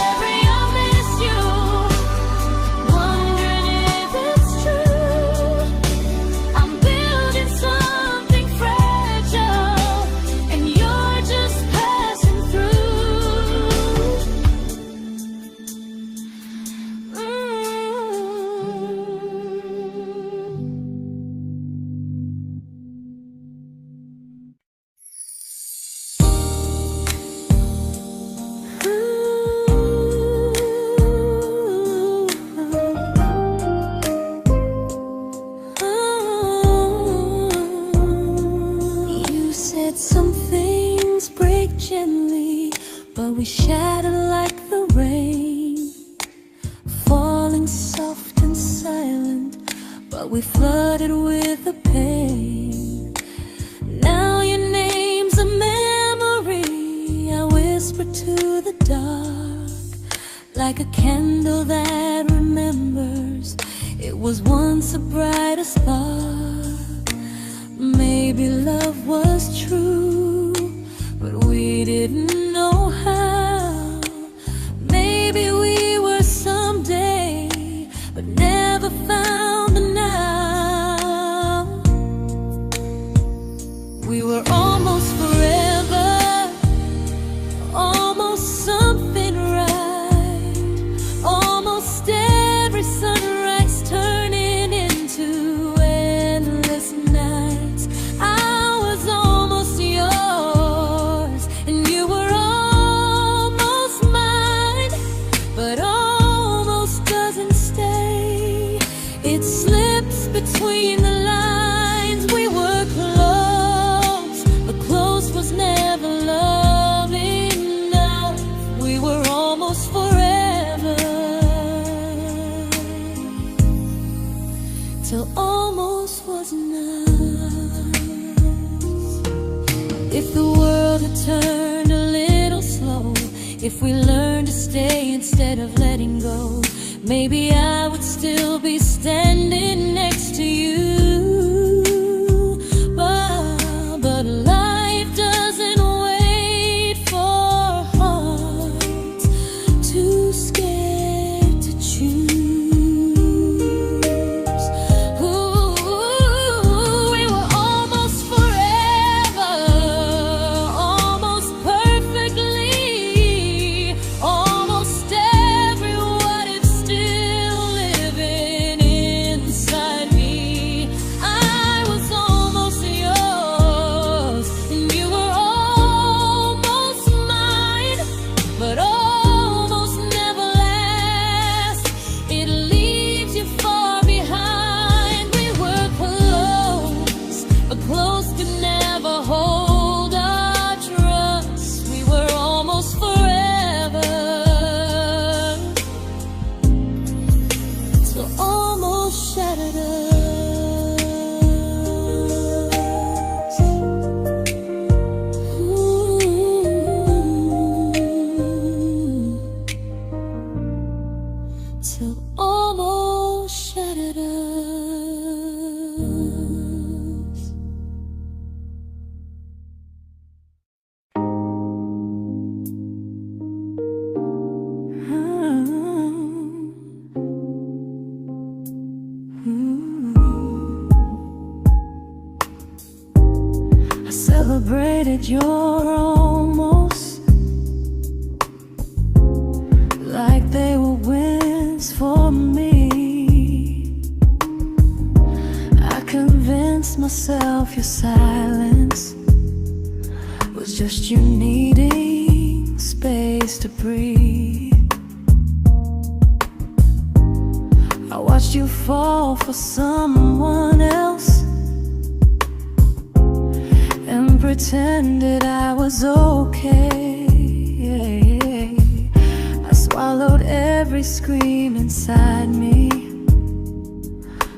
every I miss you, wondering if it's true. I'm building something fragile, and you're just passing through. You said some things break gently, but we shatter like the rain, falling soft and silent, but we flooded with the pain. Now your name's a memory I whisper to the dark, like a candle that remembers it was once a brighter spark. Maybe love was true, but we didn't know how. Maybe we were someday, but never found the now. We were almost forever, almost something right, almost every sunrise turning into endless nights. I was almost yours, and you were almost mine, but almost doesn't stay. It slips between the lines. We were close, but close was never love enough. We were almost forever, till almost was enough. If the world had turned a little slow, if we learned to stay instead of letting go, maybe I would still be standing next to you. But life doesn't wait. I celebrated your almost like they were wins for me. I convinced myself your silence was just you needing space to breathe. I watched you fall for someone else and pretended I was okay. I swallowed every scream inside me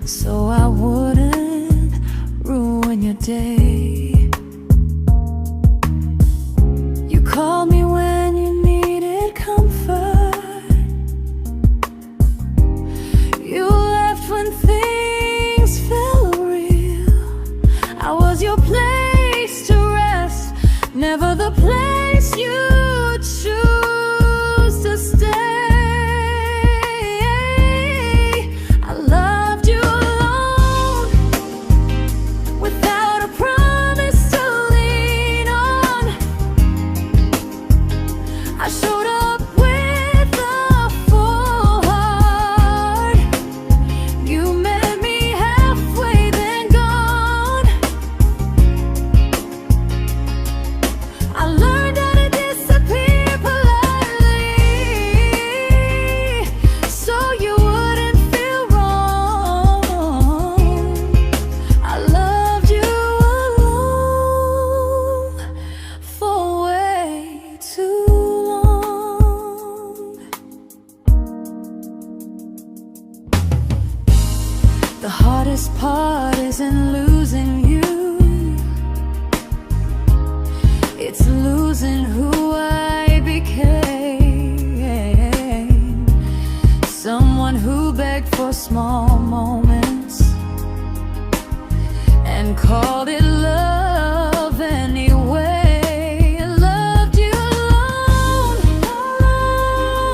so I wouldn't ruin your day. You called me when you needed comfort. You left when things felt real. I was your place to rest, never the place you choose to stay. I loved you alone, without a promise to lean on. I showed up with a full heart. You met me halfway, then gone. I learned how to disappear politely, so you wouldn't feel wrong. I loved you alone for way too long. The hardest part isn't losing you, it's losing who I became. Someone who begged for small moments and called it love anyway. I loved you alone,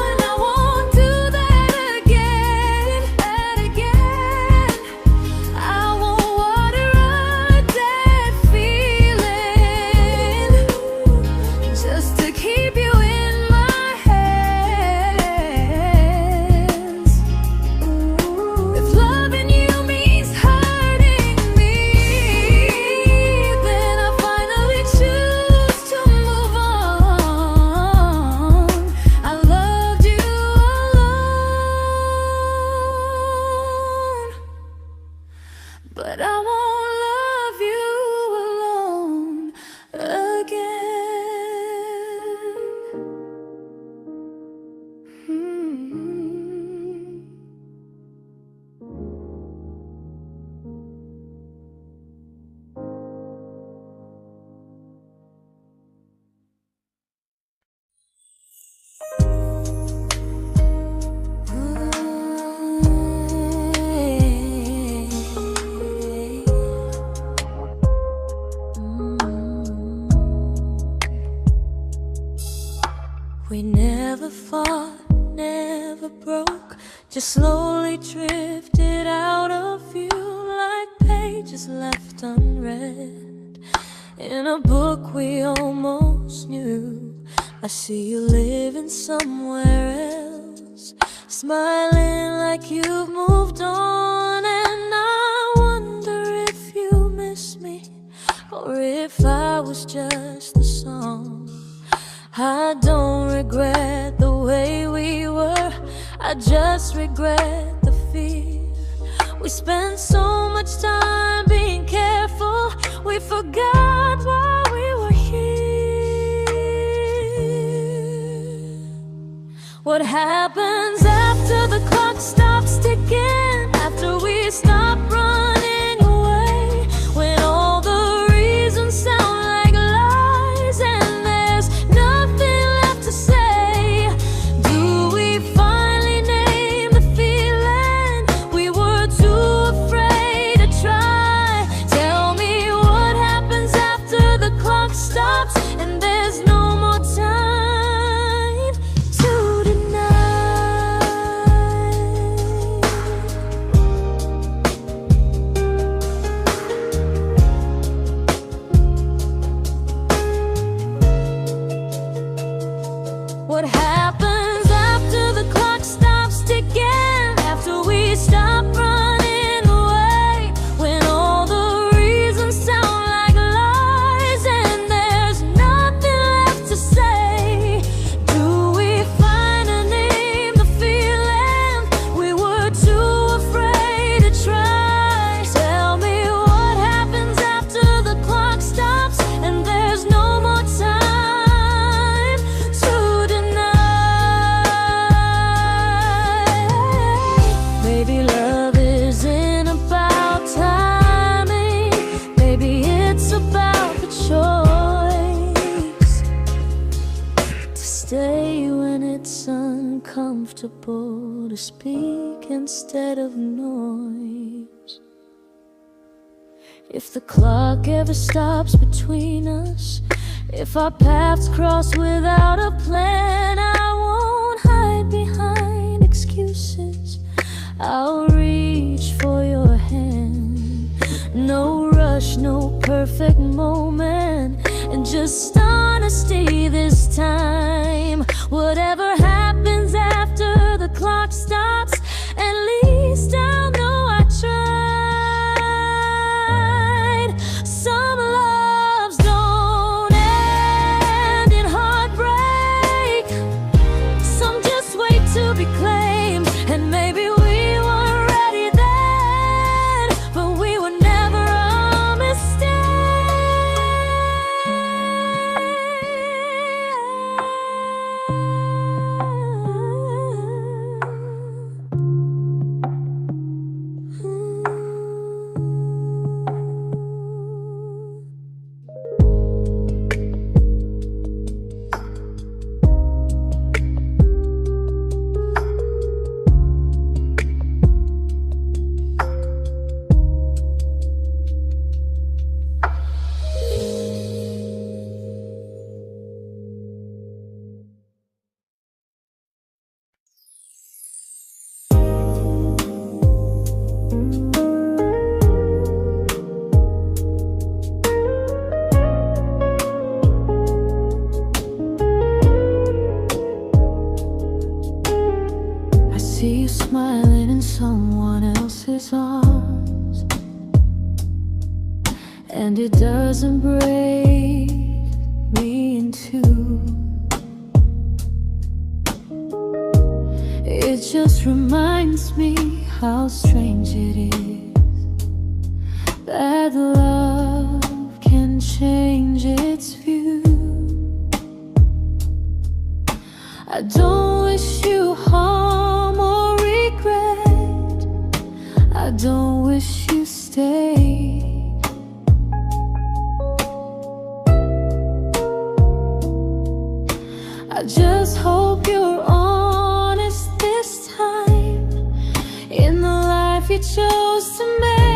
and I won't do that again. I won't water a dead feeling just to keep you in my hands. If loving you means hurting me, then I finally choose to move on. I loved you alone, but I won't love you alone again. We never fought, never broke, just slowly drifted out of view like pages left unread in a book we almost knew. I see you living somewhere else, smiling like you've moved on, and I wonder if you miss me or if I was just the song. I don't regret the way we were, I just regret the fear. We spent so much time being careful, we forgot why we were here. What happens after the clock stops ticking, after we stop running away, when all the reasons sound like lies and there's nothing left to say? Do we finally name the feeling we were too afraid to try? comfortable to speak instead of noise. If the clock ever stops between us, if our paths cross without a plan, I won't hide behind excuses. I'll reach for your hand. No rush, no perfect moment, and just honesty this time. Whatever happens after the clock stops, at least I'll know I tried. Some loves don't end in heartbreak, some just wait to be claimed. And maybe we weren't ready then, but we were never a mistake. I see you smiling in someone else's arms, and it doesn't break me in two. It just reminds me how strange it is that love can change its view. I don't wish you harm or regret, I don't wish you stayed. I just hope you're honest this time in the life you chose to make.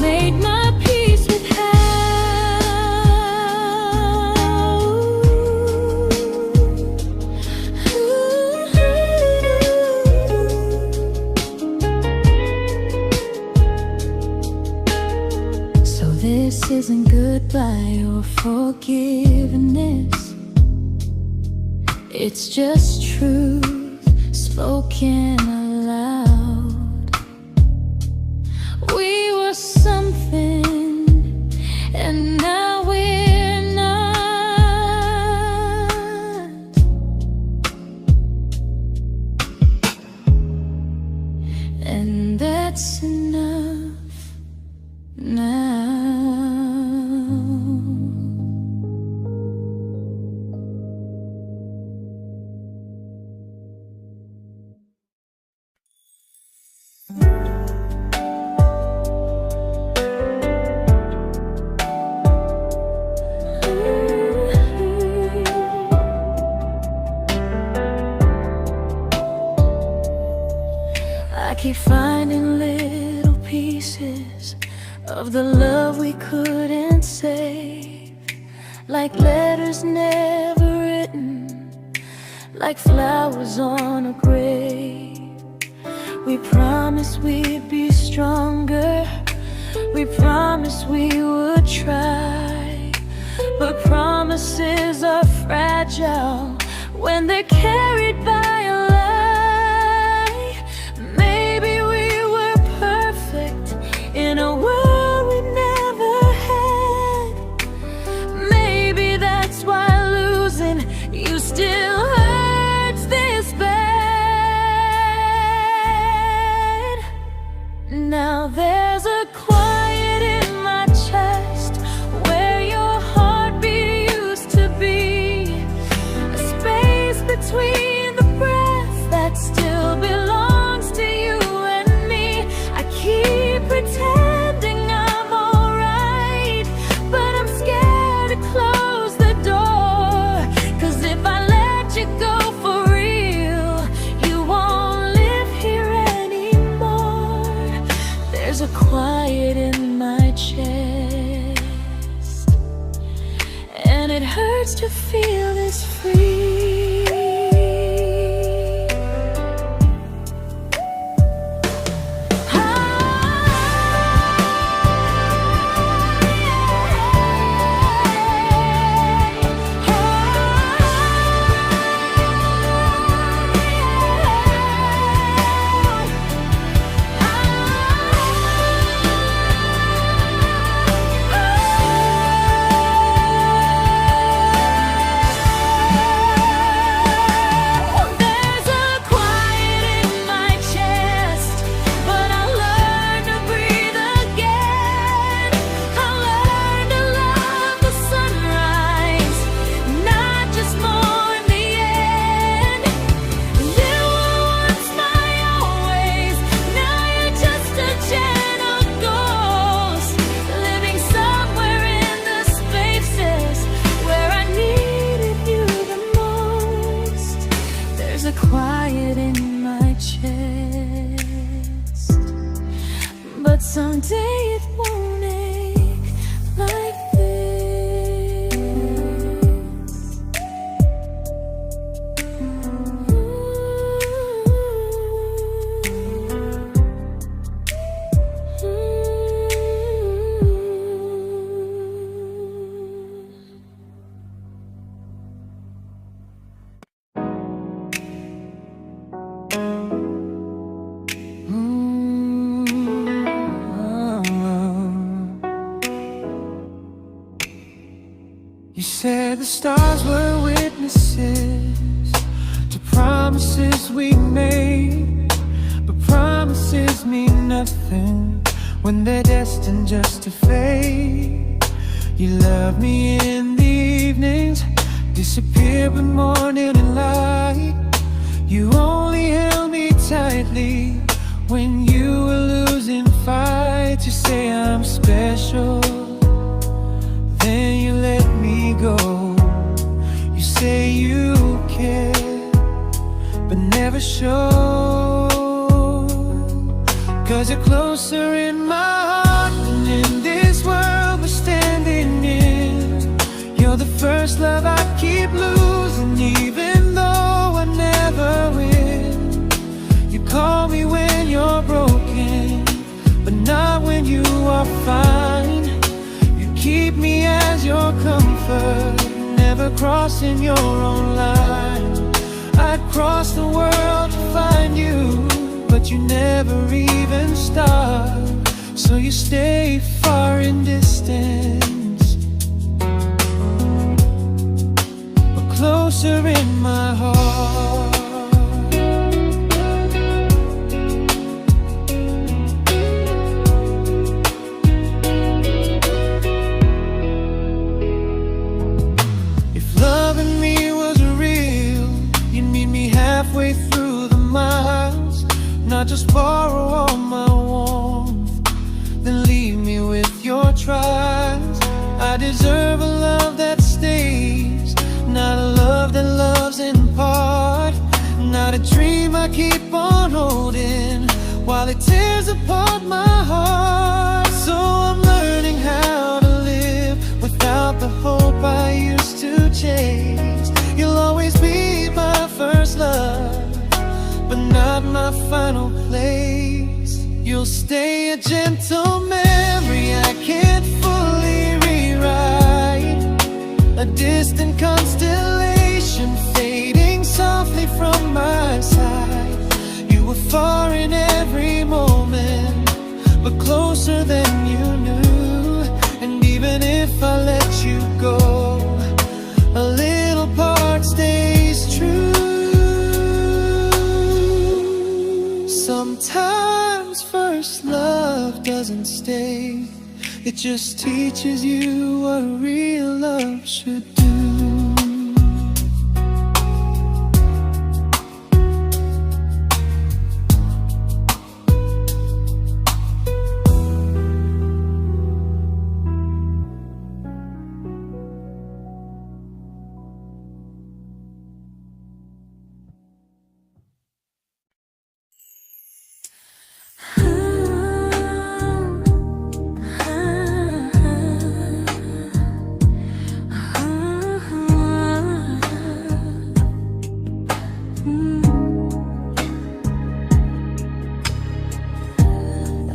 made my peace with This isn't goodbye or forgiveness. It's just truth spoken aloud. We were something, and now we're not. And that's enough now. I keep finding little pieces of the love we couldn't save, like letters never written, like flowers on a grave. We promised we'd be stronger, we promised we would try, but promises are fragile when they're carried by a lie. Maybe we were perfect in a world we never had. Maybe that's why losing you still hurts this bad. Now there's a quiet in my chest where your heartbeat used to be, a space between the breaths that still belongs to you and me. I keep pretending I'm alright, but I'm scared to close the door, 'cause if I let you go for real, you won't live here anymore. There's a quiet in my chest, and it hurts to feel this free. Quiet in my chest, but someday it won't ache like this. You said the stars were witnesses to promises we made, but promises mean nothing when they're destined just to fade. You love me in the evenings, disappear when morning and light. You only held me tightly when you were losing fights. You say I'm special, then you let me go. You say you care, but never show, 'cause you're closer in my heart than in comfort, never crossing your own line. I'd cross the world to find you, but you never even start. So you stay far in distance, but closer in my heart. If loving me was real, you'd meet me halfway through the miles, not just borrow all my warmth, then leave me with your trials. I deserve a love that stays, not a love that loves in part, not a dream I keep on holding while it tears apart my heart. So I'm learning how to live without the hope I used to chase. You'll always be my first love, but not my final place. You'll stay a gentle memory I can't fully rewrite, a distant constellation fading softly from my side. You were far in every moment, but closer than you knew. And even if I let you go, a little part stays true. Sometimes first love doesn't stay, it just teaches you what real love should do.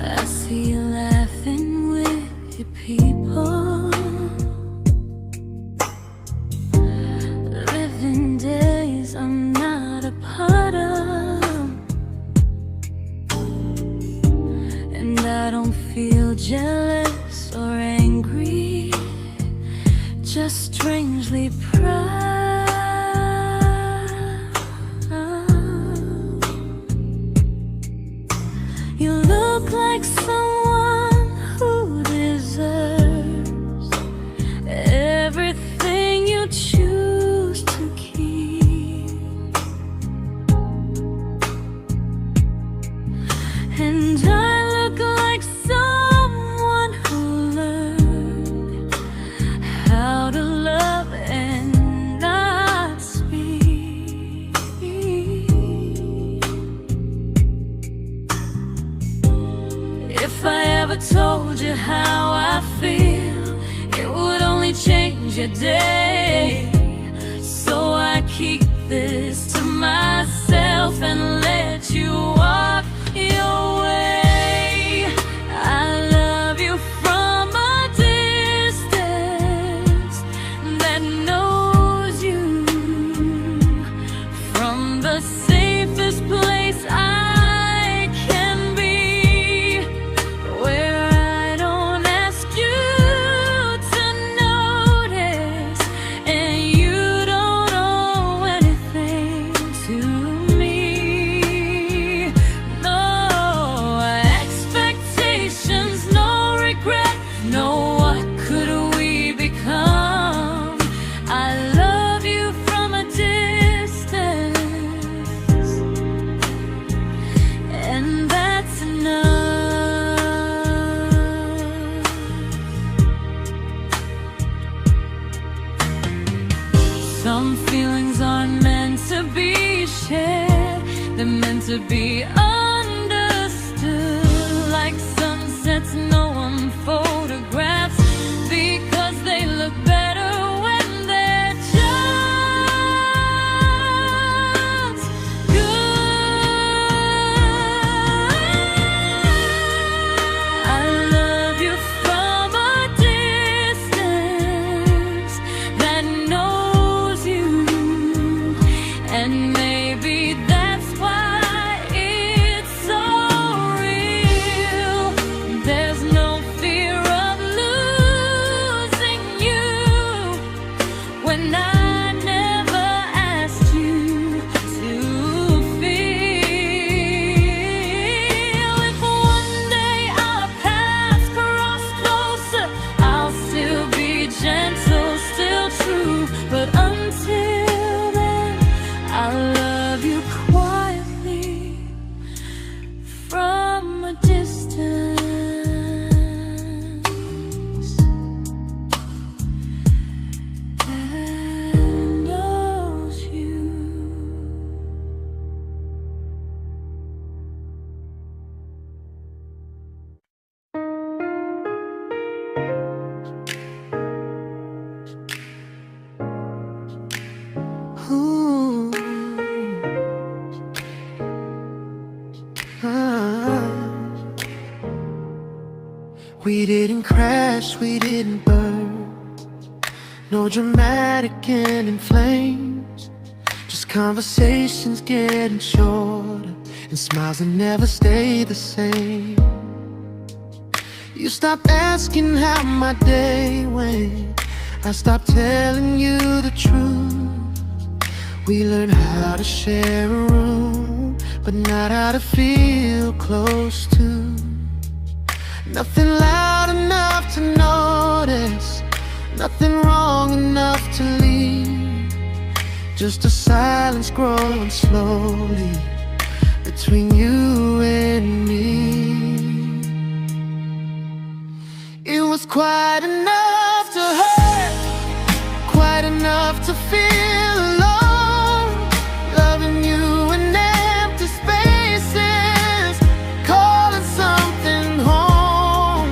I see you laughing with your people, living days I'm not a part of, and I don't feel jealous or angry, just strangely proud. You look like someone who deserves everything you choose to keep, and I look like someone who learned how to love and not speak. If I ever told you how I feel, it would only change your day. So I keep this to myself and let you walk your way. I love you from a distance that knows you, from the safest place I can be, where I don't ask you to notice, and you don't owe anything to me. No expectations, no regret, no what could we become. I love you from a distance, and that's enough. Some feelings aren't meant to be shared, they're meant to be understood, like sunsets no one photographs, because they look better when they're just good. I love you from a distance, We didn't crash, we didn't burn. No dramatic end in flames. Just conversations getting shorter, and smiles that never stay the same. You stopped asking how my day went. I stopped telling you the truth. We learned how to share a room, but not how to feel close to. Nothing loud enough to notice, nothing wrong enough to leave. Just a silence growing slowly between you and me. It was quite enough to hurt, quite enough to feel alone. Loving you in empty spaces, calling something home.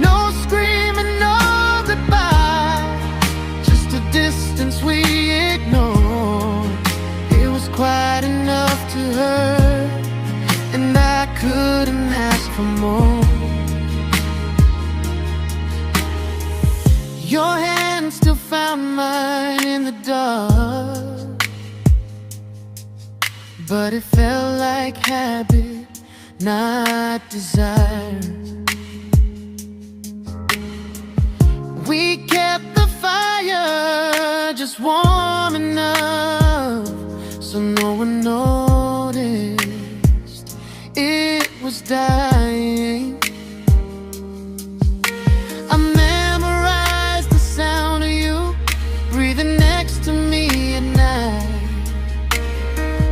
No screaming, no goodbye, just a distance we ignored. It was quite enough to hurt, and I couldn't ask for more. Your hand still found mine in the dark, but it felt like habit, not desire. We kept the fire just warm enough so no one noticed it was dying. I memorized the sound of you breathing next to me at night,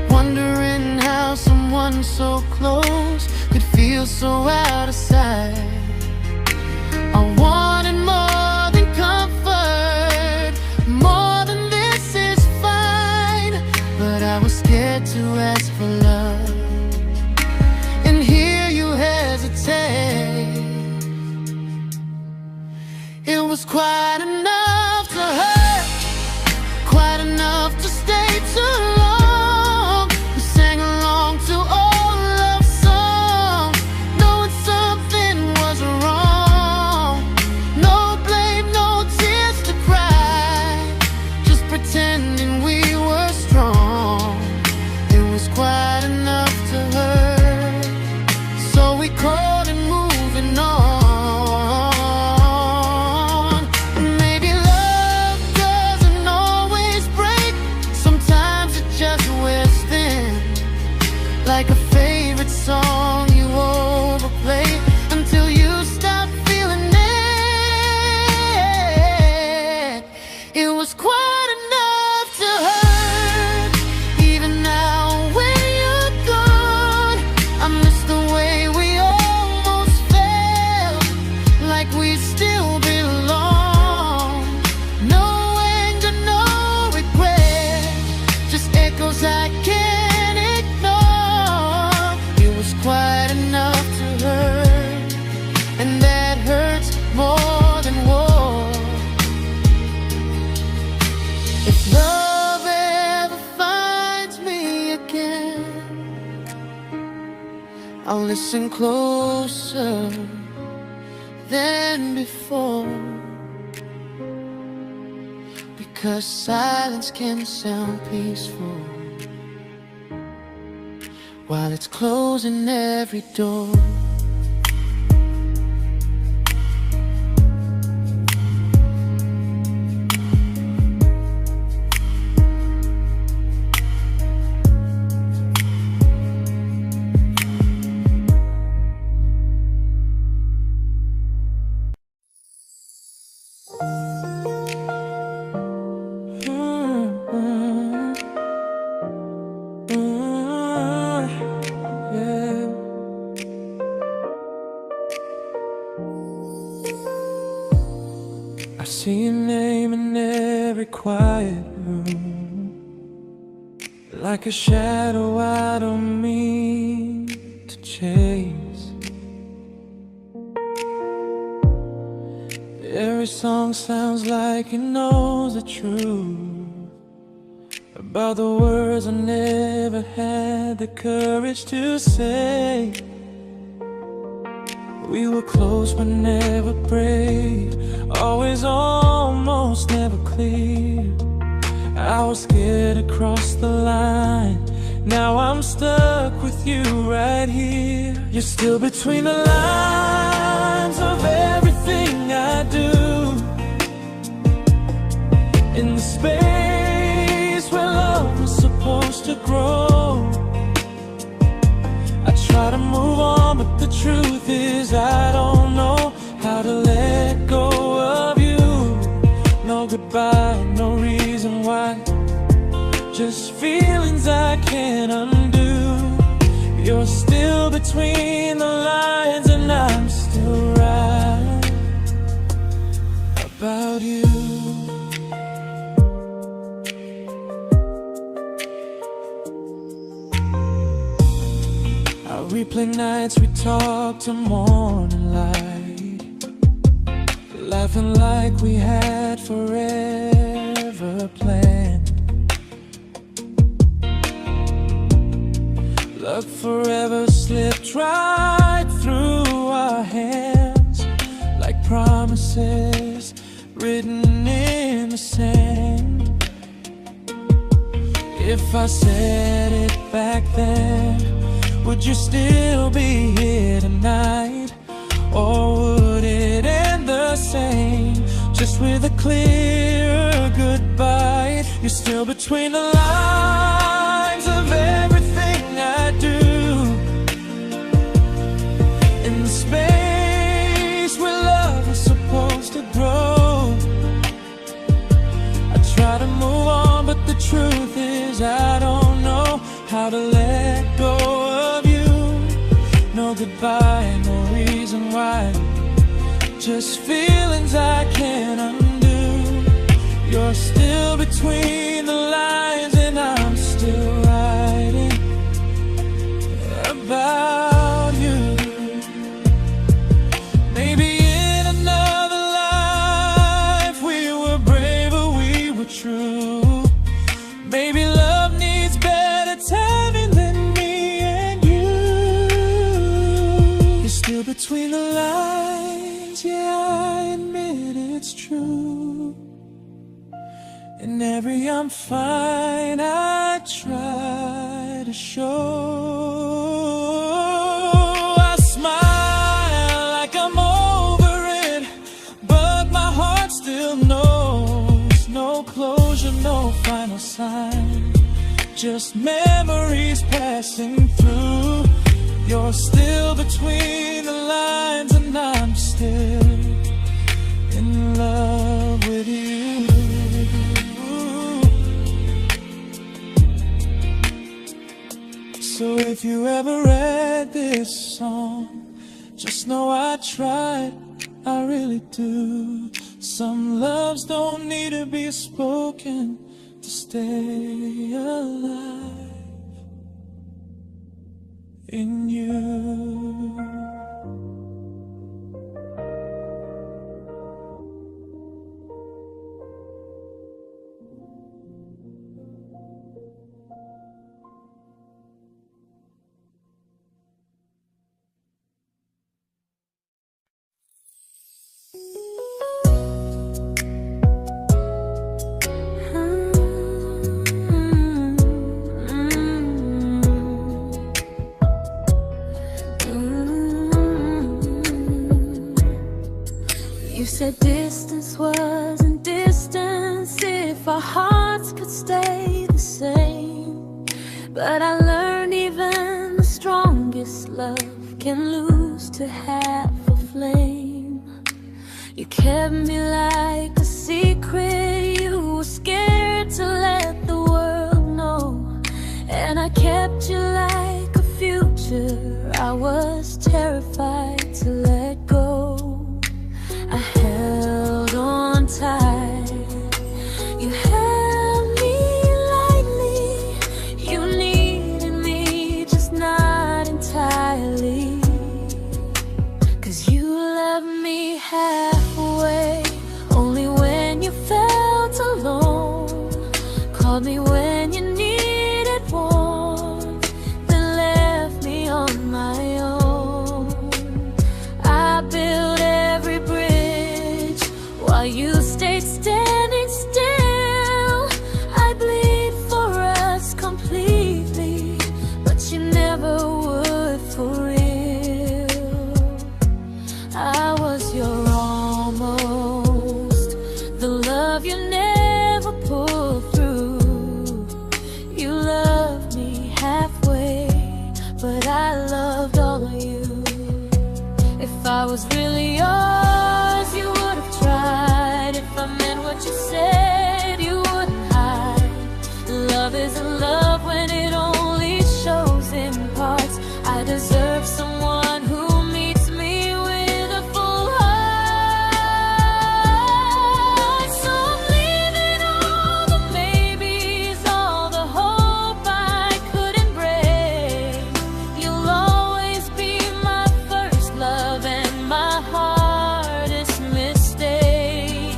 wondering how someone so close could feel so out of sight. I wanted more than comfort, more than this is fine, but I was scared to ask for love and hear you hesitate. It was quite enough to hurt, quite enough to stay too long. We sang along to old love songs, knowing something was wrong. No blame, no tears to cry, just pretending we were strong. It was quite enough to hurt, so we called and moving on. Like a favorite song you overplay until you stop feeling it. It was quite enough to hurt. Even now when you're gone, I miss the way we almost felt, like we still belong. No anger, no regret, just echoes I can't ignore. It was quite enough to hurt, and that hurts more than war. If love ever finds me again, I'll listen closer than before, because silence can sound peaceful while it's closing every door. I see your name in every quiet room, like a shadow I don't mean to chase. Every song sounds like it knows the truth about the words I never had the courage to say. We were close but never prayed, always almost never clear. I was scared to cross the line, now I'm stuck with you right here. You're still between the lines of everything I do, in the space where love was supposed to grow. I try to move on, but the truth is I don't know how to let go of you. No goodbye, no reason why, just feelings I can't undo. You're still between the lines and I'm still right about you. I replay nights we talk to morning light, laughing like we had forever planned. Luck forever slipped right through our hands, like promises written in the sand. If I said it back then, would you still be here tonight? Or would it end the same, just with a clear goodbye? You're still between the lines of everything I do, in the space where love was supposed to grow. I try to move on, but the truth is I don't know how to let go of you. No goodbye, no reason why, just feelings I can't undo. You're still between the lines and I'm still writing about you. Maybe in another life we were braver, we were true. Maybe love needs better timing than me and you. You're still between the lines, yeah, I admit it's true. In every I'm fine I try to show. I smile like I'm over it, but my heart still knows. No closure, no final sign, just memories passing through. You're still between the lines and I'm still in love with you. So if you ever read this song, just know I tried, I really do. Some loves don't need to be spoken to stay alive in you. You said distance wasn't distance if our hearts could stay the same. But I learned even the strongest love can lose to half a flame. You kept me like a secret, you were scared to let the world know. And I kept you like a future, I was terrified to let go. I held on tight, you held me lightly. You needed me, just not entirely. 'Cause you left me halfway, only when you felt alone. Called me when you needed warmth, then left me on my own. I you stayed standing still. I bleed for us completely, but you never would for real. I was your almost, the love you never pulled through. You loved me halfway, but I loved all of you. If I was really yours, you would have tried. If I meant what you said, you wouldn't hide. Love isn't love when it only shows in parts. I deserve someone who meets me with a full heart. So I'm leaving all the maybes, all the hope I couldn't break. You'll always be my first love and my hardest mistake.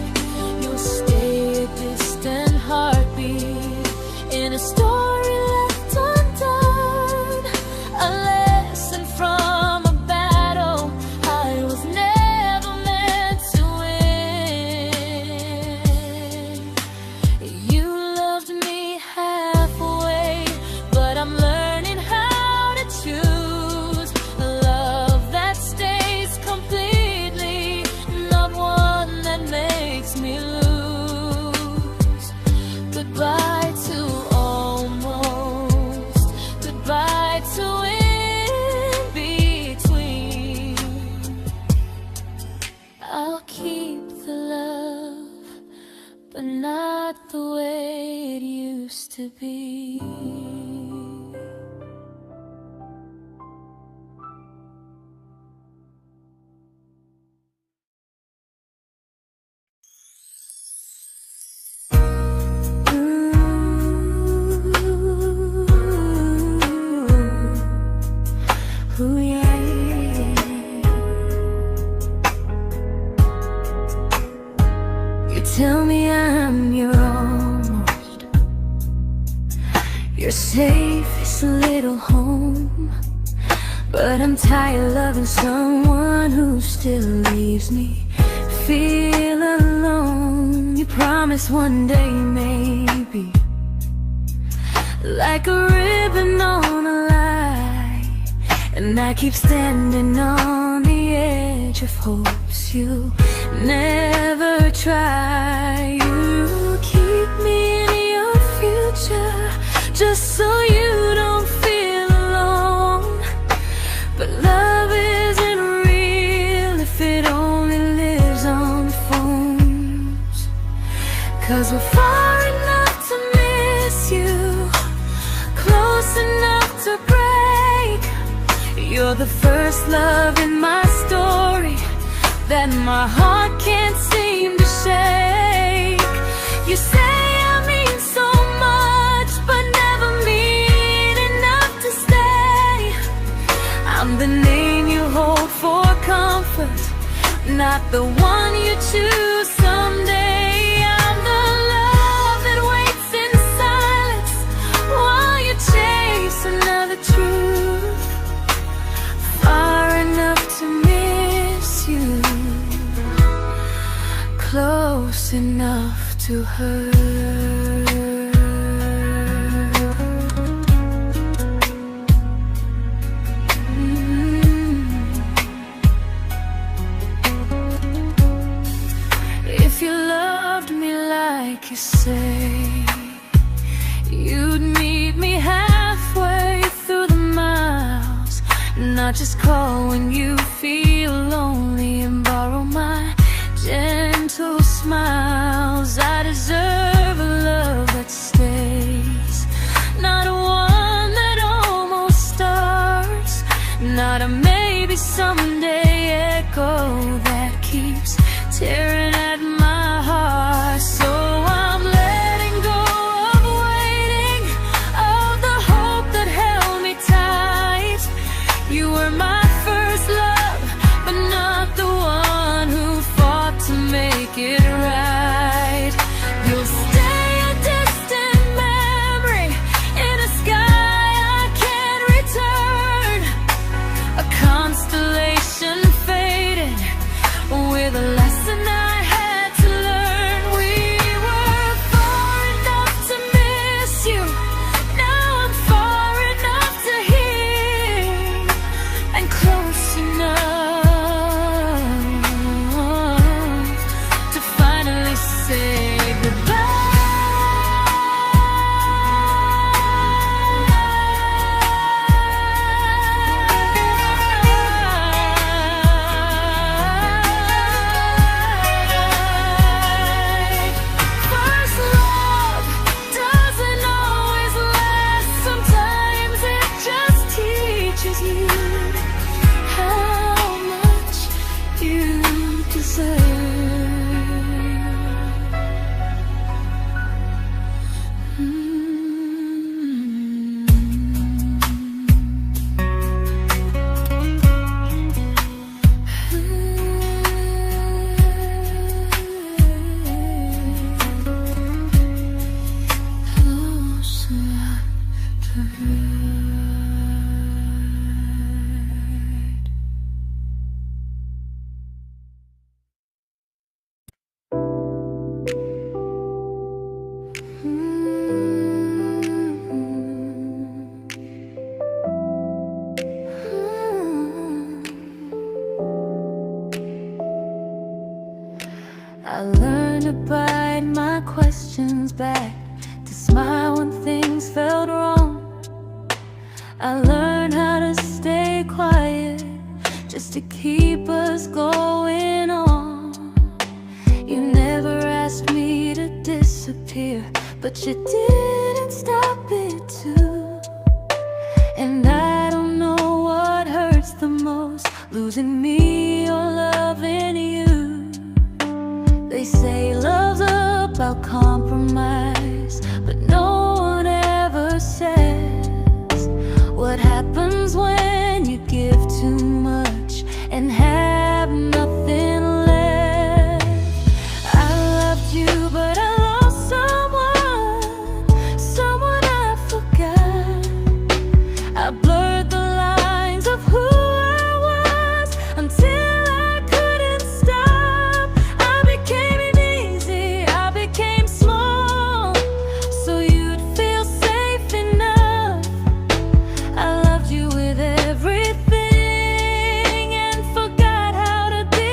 You'll stay a distant heartbeat in a story left undone, a lesson from a battle I was never meant to win. You loved me halfway, but I'm learning how to choose a love that stays completely, not one that makes me lose. Goodbye to almost, goodbye to in between. I'll keep the love, but not the way it used to be. Ooh, yeah. You tell me I'm your almost, your safest little home, but I'm tired loving someone who still leaves me feel alone. You promise one day maybe, like a ribbon on a line, and I keep standing on the edge of hopes you never try. You keep me in your future just so you don't feel alone. But love isn't real if it only lives on phones. 'Cause we're far enough to miss you, close enough to break. You're the first love in my story that my heart can't seem to shake. You say I mean so much, but never mean enough to stay. I'm the name you hold for comfort, not the one you choose someday. I'm the love that waits in silence while you chase another truth. Far enough to miss you, close enough to hurt. If you loved me like you say, you'd meet me halfway through the miles, not just call when you feel lonely and borrow my gentle smiles. I deserve a love that stays, not one that almost starts, not a maybe someday echo that keeps tearing at my heart. So I'm letting go of waiting, of the hope that held me tight. You were my first love, but not the one who fought to make it right. You'll stay a distant memory in a sky I can't return, a constellation faded with a lesson I I learned to bite my questions back, to smile when things felt wrong. I learned how to stay quiet, just to keep us going on. You never asked me to disappear, but you didn't stop it too. And I don't know what hurts the most, losing me or loving you. They say love's about compromise, but no one ever says what happens when you give too much and have nothing left. I loved you, but I lost someone I forgot. I blurred the lines of who I was until I couldn't stop. I became easy, I became small, so you'd feel safe enough. I loved you with everything and forgot how to be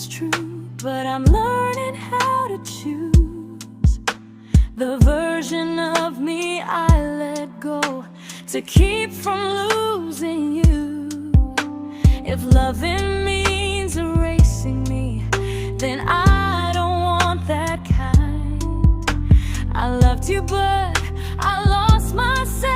true, but I'm learning how to choose the version of me I let go to keep from losing you. If loving means erasing me, then I don't want that kind. I loved you, but I lost myself.